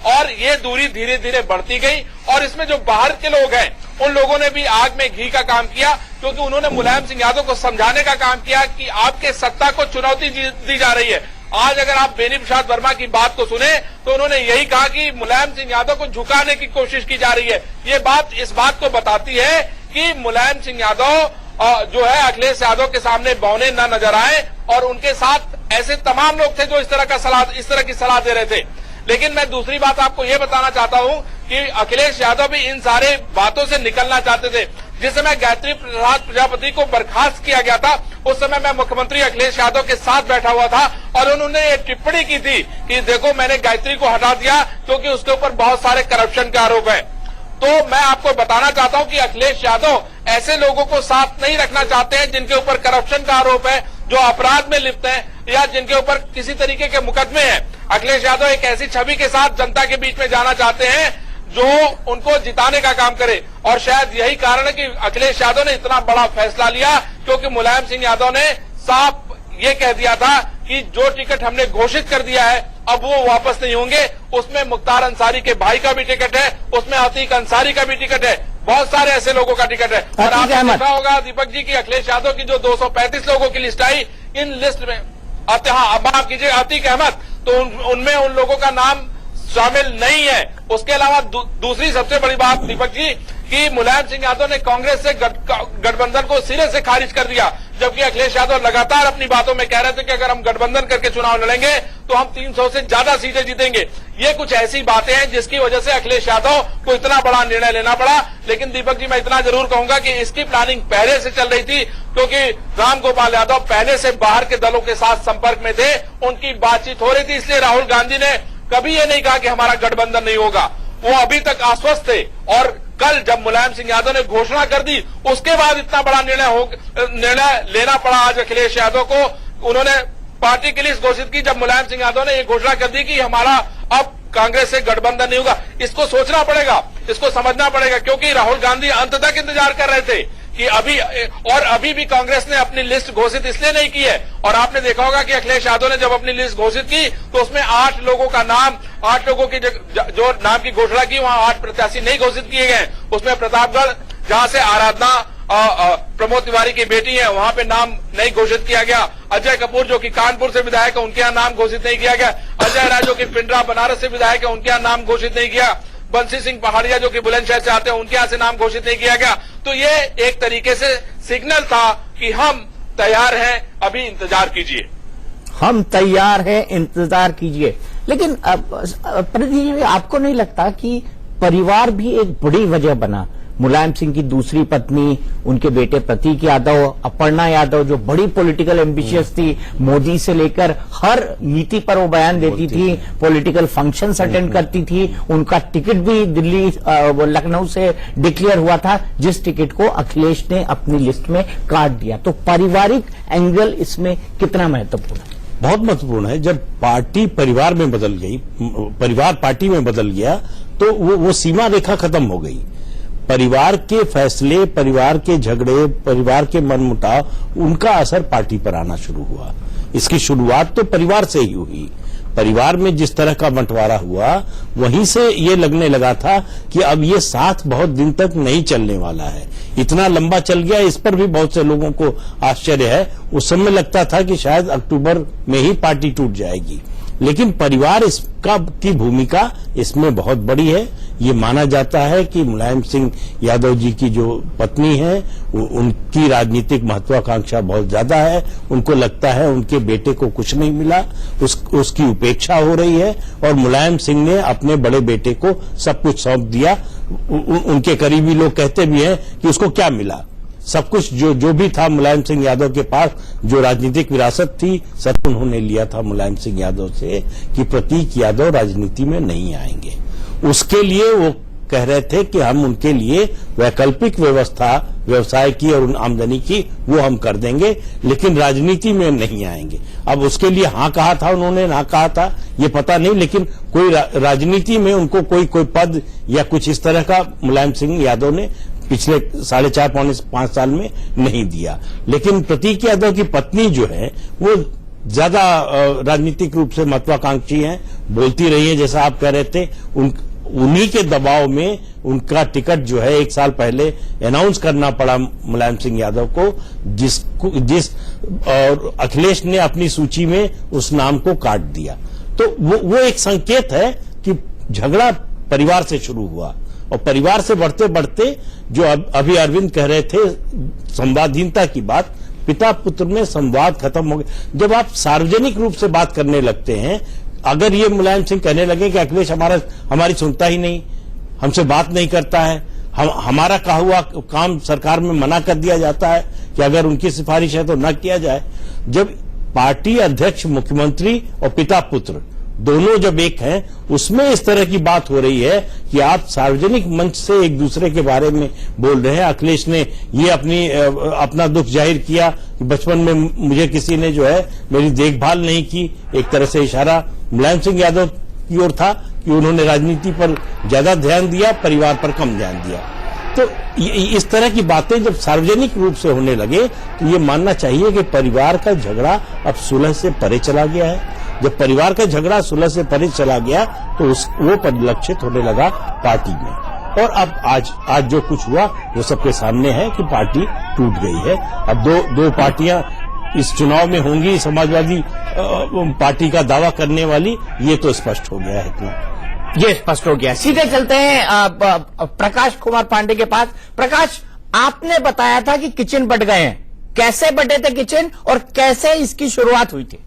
और ये दूरी धीरे धीरे बढ़ती गई। और इसमें जो बाहर के लोग हैं उन लोगों ने भी आग में घी का काम किया, क्योंकि उन्होंने मुलायम सिंह यादव को समझाने का काम किया कि आपके सत्ता को चुनौती दी जा रही है। आज अगर आप बेनी प्रसाद वर्मा की बात को सुने तो उन्होंने यही कहा कि मुलायम सिंह यादव को झुकाने की कोशिश की जा रही है। ये बात इस बात को बताती है कि मुलायम सिंह यादव जो है अखिलेश यादव के सामने बौने न नजर आए, और उनके साथ ऐसे तमाम लोग थे जो इस तरह की सलाह दे रहे थे। लेकिन मैं दूसरी बात आपको ये बताना चाहता हूं कि अखिलेश यादव भी इन सारे बातों से निकलना चाहते थे। जिस समय गायत्री प्रसाद प्रजापति को बर्खास्त किया गया था, उस समय मैं मुख्यमंत्री अखिलेश यादव के साथ बैठा हुआ था, और उन्होंने ये टिप्पणी की थी कि देखो मैंने गायत्री को हटा दिया क्योंकि उसके ऊपर बहुत सारे करप्शन के आरोप हैं। तो मैं आपको बताना चाहता हूं कि अखिलेश यादव ऐसे लोगों को साथ नहीं रखना चाहते हैं जिनके ऊपर करप्शन का आरोप है, जो अपराध में लिप्त हैं, या जिनके ऊपर किसी तरीके के मुकदमे हैं। अखिलेश यादव एक ऐसी छवि के साथ जनता के बीच में जाना चाहते हैं जो उनको जिताने का काम करे, और शायद यही कारण है कि अखिलेश यादव ने इतना बड़ा फैसला लिया, क्योंकि मुलायम सिंह यादव ने साफ ये कह दिया था कि जो टिकट हमने घोषित कर दिया है अब वो वापस नहीं होंगे। उसमें मुख्तार अंसारी के भाई का भी टिकट है, उसमें अतीक अंसारी का भी टिकट है, बहुत सारे ऐसे लोगों का टिकट है। और आपने देखा होगा दीपक जी की अखिलेश यादव की जो 235 लोगों की लिस्ट आई, इन लिस्ट में माफ कीजिए अतीक अहमद, तो उनमें उन लोगों का नाम शामिल नहीं है। उसके अलावा दूसरी सबसे बड़ी बात दीपक जी कि मुलायम सिंह यादव ने कांग्रेस से गठबंधन को सिरे से खारिज कर दिया, जबकि अखिलेश यादव लगातार अपनी बातों में कह रहे थे कि अगर हम गठबंधन करके चुनाव लड़ेंगे तो हम 300 से ज्यादा सीटें जीतेंगे। ये कुछ ऐसी बातें हैं जिसकी वजह से अखिलेश यादव को इतना बड़ा निर्णय लेना पड़ा। लेकिन दीपक जी, मैं इतना जरूर कहूंगा कि इसकी प्लानिंग पहले से चल रही थी, क्योंकि रामगोपाल यादव पहले से बाहर के दलों के साथ संपर्क में थे, उनकी बातचीत हो रही थी। इसलिए राहुल गांधी ने कभी ये नहीं कहा कि हमारा गठबंधन नहीं होगा, वो अभी तक आश्वस्त थे। और कल जब मुलायम सिंह यादव ने घोषणा कर दी, उसके बाद इतना बड़ा निर्णय लेना पड़ा आज अखिलेश यादव को। उन्होंने पार्टी की लिस्ट घोषित की जब मुलायम सिंह यादव ने ये घोषणा कर दी कि हमारा अब कांग्रेस से गठबंधन नहीं होगा। इसको सोचना पड़ेगा, इसको समझना पड़ेगा, क्योंकि राहुल गांधी अंत तक इंतजार कर रहे थे कि अभी भी कांग्रेस ने अपनी लिस्ट घोषित इसलिए नहीं की है। और आपने देखा होगा कि अखिलेश यादव ने जब अपनी लिस्ट घोषित की तो उसमें 8 लोगों का नाम, 8 लोगों की जो नाम की घोषणा की, वहां 8 प्रत्याशी नहीं घोषित किए गए। उसमें प्रतापगढ़, जहां से आराधना प्रमोद तिवारी की बेटी है, वहां पे नाम नहीं घोषित किया गया। अजय कपूर जो कि कानपुर से विधायक है, उनके यहाँ नाम घोषित नहीं किया गया। अजय राय जो कि पिंडरा बनारस से विधायक है, उनके यहाँ नाम घोषित नहीं किया। बंसी सिंह पहाड़िया जो कि बुलंदशहर से आते हैं, उनके यहाँ से नाम घोषित नहीं किया गया। तो ये एक तरीके से सिग्नल था कि हम तैयार हैं, अभी इंतजार कीजिए। हम तैयार हैं, इंतजार कीजिए। लेकिन प्रदीप, आपको नहीं लगता कि परिवार भी एक बड़ी वजह बना? मुलायम सिंह की दूसरी पत्नी, उनके बेटे प्रतीक यादव, अपर्णा यादव जो बड़ी पॉलिटिकल एम्बिशियस थी, मोदी से लेकर हर नीति पर वो बयान देती थी, पॉलिटिकल फंक्शंस अटेंड करती थी, उनका टिकट भी दिल्ली लखनऊ से डिक्लेयर हुआ था, जिस टिकट को अखिलेश ने अपनी लिस्ट में काट दिया। तो पारिवारिक एंगल इसमें कितना महत्वपूर्ण है? बहुत महत्वपूर्ण है। जब पार्टी परिवार में बदल गई, परिवार पार्टी में बदल गया, तो वो सीमा रेखा खत्म हो गई। परिवार के फैसले, परिवार के झगड़े, परिवार के मनमुटाव, उनका असर पार्टी पर आना शुरू हुआ। इसकी शुरुआत तो परिवार से ही हुई। परिवार में जिस तरह का बंटवारा हुआ, वहीं से ये लगने लगा था कि अब ये साथ बहुत दिन तक नहीं चलने वाला है। इतना लंबा चल गया, इस पर भी बहुत से लोगों को आश्चर्य है। उस समय लगता था कि शायद अक्टूबर में ही पार्टी टूट जाएगी, लेकिन परिवार की भूमिका इसमें बहुत बड़ी है। ये माना जाता है कि मुलायम सिंह यादव जी की जो पत्नी है, उनकी राजनीतिक महत्वाकांक्षा बहुत ज्यादा है। उनको लगता है उनके बेटे को कुछ नहीं मिला, उसकी उपेक्षा हो रही है, और मुलायम सिंह ने अपने बड़े बेटे को सब कुछ सौंप दिया। उनके करीबी लोग कहते भी हैं कि उसको क्या मिला, सब कुछ जो भी था मुलायम सिंह यादव के पास, जो राजनीतिक विरासत थी, सब उन्होंने लिया था मुलायम सिंह यादव से कि प्रतीक यादव राजनीति में नहीं आएंगे। उसके लिए वो कह रहे थे कि हम उनके लिए वैकल्पिक व्यवस्था, व्यवसाय की और आमदनी की, वो हम कर देंगे, लेकिन राजनीति में नहीं आएंगे। अब उसके लिए हाँ कहा था उन्होंने, ना कहा था ये पता नहीं, लेकिन कोई राजनीति में उनको कोई पद या कुछ इस तरह का मुलायम सिंह यादव ने पिछले 4.5 पौने 5 साल में नहीं दिया। लेकिन प्रतीक यादव की पत्नी जो है, वो ज्यादा राजनीतिक रूप से महत्वाकांक्षी हैं, बोलती रही है, जैसा आप कह रहे थे। उन्हीं के दबाव में उनका टिकट जो है 1 साल पहले अनाउंस करना पड़ा मुलायम सिंह यादव को, जिस और अखिलेश ने अपनी सूची में उस नाम को काट दिया। तो वो एक संकेत है कि झगड़ा परिवार से शुरू हुआ, और परिवार से बढ़ते बढ़ते जो अभी अरविंद कह रहे थे संवादहीनता की बात, पिता पुत्र में संवाद खत्म हो गया। जब आप सार्वजनिक रूप से बात करने लगते हैं, अगर ये मुलायम सिंह कहने लगे कि अखिलेश हमारी सुनता ही नहीं, हमसे बात नहीं करता है, हमारा कहा हुआ काम सरकार में मना कर दिया जाता है कि अगर उनकी सिफारिश है तो न किया जाए। जब पार्टी अध्यक्ष, मुख्यमंत्री और पिता पुत्र दोनों जब एक हैं, उसमें इस तरह की बात हो रही है कि आप सार्वजनिक मंच से एक दूसरे के बारे में बोल रहे हैं। अखिलेश ने ये अपना दुख जाहिर किया कि बचपन में मुझे किसी ने जो है मेरी देखभाल नहीं की। एक तरह से इशारा मुलायम सिंह यादव की ओर था कि उन्होंने राजनीति पर ज्यादा ध्यान दिया, परिवार पर कम ध्यान दिया। तो इस तरह की बातें जब सार्वजनिक रूप से होने लगे, तो ये मानना चाहिए कि परिवार का झगड़ा अब सुलह से परे चला गया है। जब परिवार का झगड़ा सुलह से परे चला गया, तो वो परिलक्षित होने लगा पार्टी में। और अब आज जो कुछ हुआ वो सबके सामने है कि पार्टी टूट गई है। अब दो पार्टियां इस चुनाव में होंगी, समाजवादी पार्टी का दावा करने वाली, ये तो स्पष्ट हो गया है इतना। ये स्पष्ट हो गया। सीधे चलते हैं प्रकाश कुमार पांडे के पास। प्रकाश, आपने बताया था कि किचन बट गए हैं, कैसे बटे थे किचन और कैसे इसकी शुरुआत हुई थी?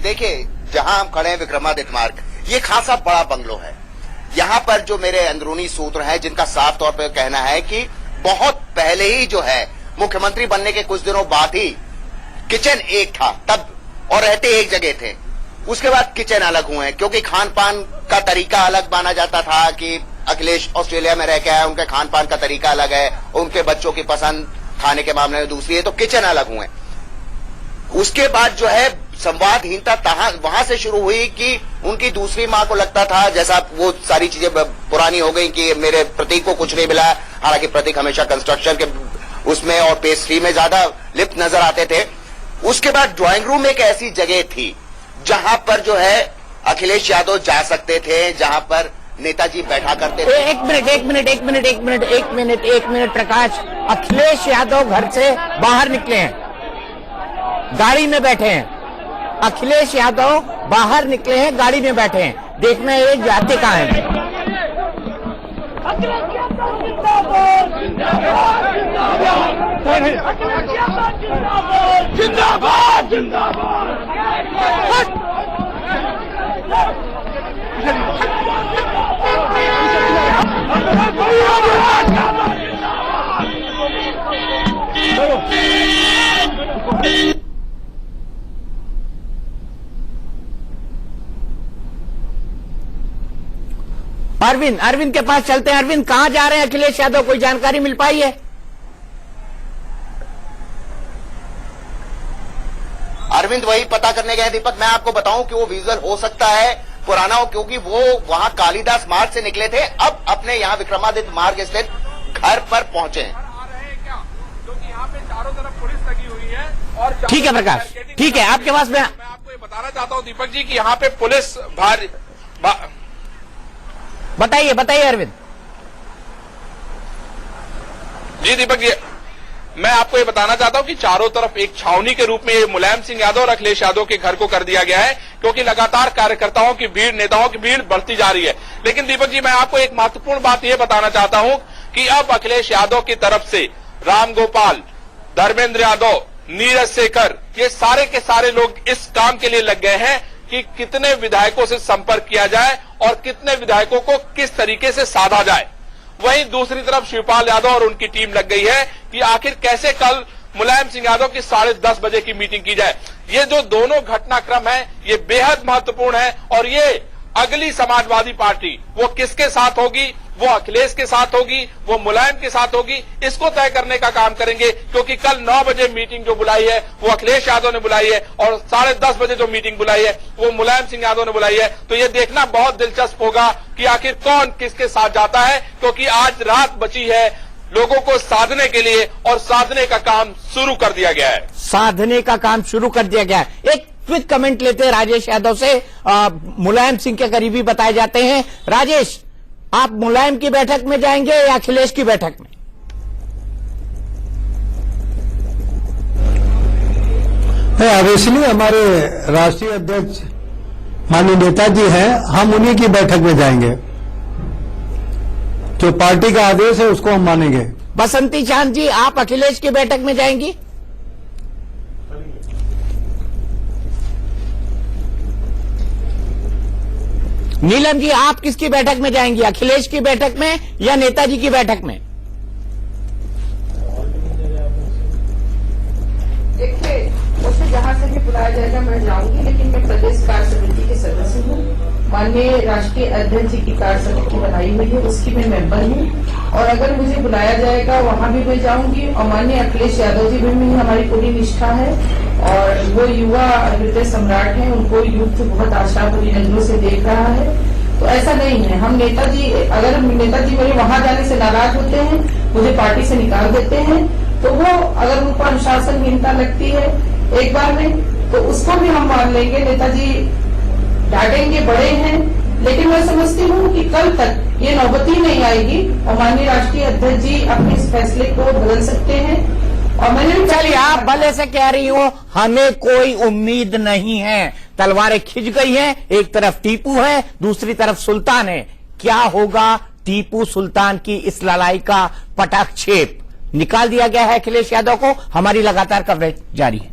देखिए, जहां हम खड़े हैं विक्रमादित्य मार्ग, ये खासा बड़ा बंगलो है। यहां पर जो मेरे अंदरूनी सूत्र हैं, जिनका साफ तौर पर कहना है कि बहुत पहले ही जो है, मुख्यमंत्री बनने के कुछ दिनों बाद ही किचन एक था तब, और रहते एक जगह थे। उसके बाद किचन अलग हुए, क्योंकि खान पान का तरीका अलग माना जाता था कि अखिलेश ऑस्ट्रेलिया में रह के आए, उनके खान पान का तरीका अलग है, उनके बच्चों की पसंद खाने के मामले में दूसरी है, तो किचन अलग हुए। उसके बाद जो है संवादहीनता वहां से शुरू हुई कि उनकी दूसरी मां को लगता था, जैसा वो सारी चीजें पुरानी हो गई कि मेरे प्रतीक को कुछ नहीं मिला। हालांकि प्रतीक हमेशा कंस्ट्रक्शन के उसमें और पेस्ट्री में ज्यादा लिप्त नजर आते थे। उसके बाद ड्राइंग रूम एक ऐसी जगह थी जहां पर जो है अखिलेश यादव जा सकते थे, जहां पर नेताजी बैठा करते थे। एक मिनट प्रकाश, अखिलेश यादव घर से बाहर निकले हैं, गाड़ी में बैठे हैं। अखिलेश यादव बाहर निकले हैं, गाड़ी में बैठे हैं। देखना ये जाते कहां हैं। जिंदाबाद जिंदाबाद। अरविंद के पास चलते हैं। अरविंद, कहां जा रहे हैं अखिलेश यादव, कोई जानकारी मिल पाई है? अरविंद वही पता करने गए दीपक। मैं आपको बताऊं कि वो विजुअल हो सकता है पुराना हो, क्योंकि वो वहां कालिदास मार्ग से निकले थे, अब अपने यहाँ विक्रमादित्य मार्ग स्थित घर पर पहुंचे हैं। क्योंकि यहाँ पे चारों तरफ पुलिस लगी हुई है और ठीक है प्रकाश, ठीक है, आपके पास में मैं आपको ये बताना चाहता हूँ दीपक जी कि यहाँ पे पुलिस बताइए अरविंद जी। दीपक जी, मैं आपको ये बताना चाहता हूं कि चारों तरफ एक छावनी के रूप में ये मुलायम सिंह यादव और अखिलेश यादव के घर को कर दिया गया है, क्योंकि लगातार कार्यकर्ताओं की भीड़, नेताओं की भीड़ बढ़ती जा रही है। लेकिन दीपक जी, मैं आपको एक महत्वपूर्ण बात ये बताना चाहता हूं कि अब अखिलेश यादव की तरफ से राम गोपाल, धर्मेंद्र यादव, नीरज शेखर, ये सारे के सारे लोग इस काम के लिए लग गए हैं कि कितने विधायकों से संपर्क किया जाए और कितने विधायकों को किस तरीके से साधा जाए। वहीं दूसरी तरफ शिवपाल यादव और उनकी टीम लग गई है कि आखिर कैसे कल मुलायम सिंह यादव की 10:30 बजे की मीटिंग की जाए। ये जो दोनों घटनाक्रम है, ये बेहद महत्वपूर्ण है और ये अगली समाजवादी पार्टी वो किसके साथ होगी, वो अखिलेश के साथ होगी, वो मुलायम के साथ होगी, इसको तय करने का काम करेंगे। क्योंकि कल 9 बजे मीटिंग जो बुलाई है वो अखिलेश यादव ने बुलाई है और 10:30 बजे जो मीटिंग बुलाई है वो मुलायम सिंह यादव ने बुलाई है। तो ये देखना बहुत दिलचस्प होगा कि आखिर कौन किसके साथ जाता है, क्योंकि आज रात बची है लोगों को साधने के लिए और साधने का काम शुरू कर दिया गया है। साधने का काम शुरू कर दिया गया है। एक क्विक कमेंट लेते हैं राजेश यादव से, मुलायम सिंह के करीबी बताए जाते हैं। राजेश, आप मुलायम की बैठक में जाएंगे या अखिलेश की बैठक में? ऑब्वियसली हमारे राष्ट्रीय अध्यक्ष माननीय नेताजी हैं, हम उन्हीं की बैठक में जाएंगे। जो पार्टी का आदेश है उसको हम मानेंगे। बसंती चांद जी, आप अखिलेश की बैठक में जाएंगी? नीलम जी, आप किसकी बैठक में जाएंगी, अखिलेश की बैठक में या नेताजी की बैठक में? देखिए, उसे जहां से भी बुलाया जाएगा मैं जाऊंगी, लेकिन मैं प्रदेश कार्य समिति के सदस्य हूँ। माननीय राष्ट्रीय अध्यक्ष जी की कार्य समिति बनाई हुई है, उसकी मैं मेंबर हूँ और अगर मुझे बुलाया जाएगा वहां भी मैं जाऊंगी। और माननीय अखिलेश यादव जी में हमारी पूरी निष्ठा है और वो युवा हृदय सम्राट हैं, उनको यूथ बहुत आशा भरी नजरों से देख रहा है। तो ऐसा नहीं है, हम नेताजी, अगर नेताजी मेरे वहां जाने से नाराज होते हैं, मुझे पार्टी से निकाल देते हैं, तो वो अगर उनको अनुशासनहीनता लगती है एक बार में, तो उसको भी हम मान लेंगे। नेताजी डांटेंगे, बड़े हैं, लेकिन मैं समझती हूँ कि कल तक ये नौबत ही नहीं आएगी और माननीय राष्ट्रीय अध्यक्ष जी अपने इस फैसले को बदल सकते हैं। और मैंने चलिए, आप भले से कह रही हो, हमें कोई उम्मीद नहीं है, तलवारें खिंच गई हैं, एक तरफ टीपू है, दूसरी तरफ सुल्तान है। क्या होगा टीपू सुल्तान की इस लड़ाई का पटाक्षेप? निकाल दिया गया है अखिलेश यादव को। हमारी लगातार कवरेज जारी है।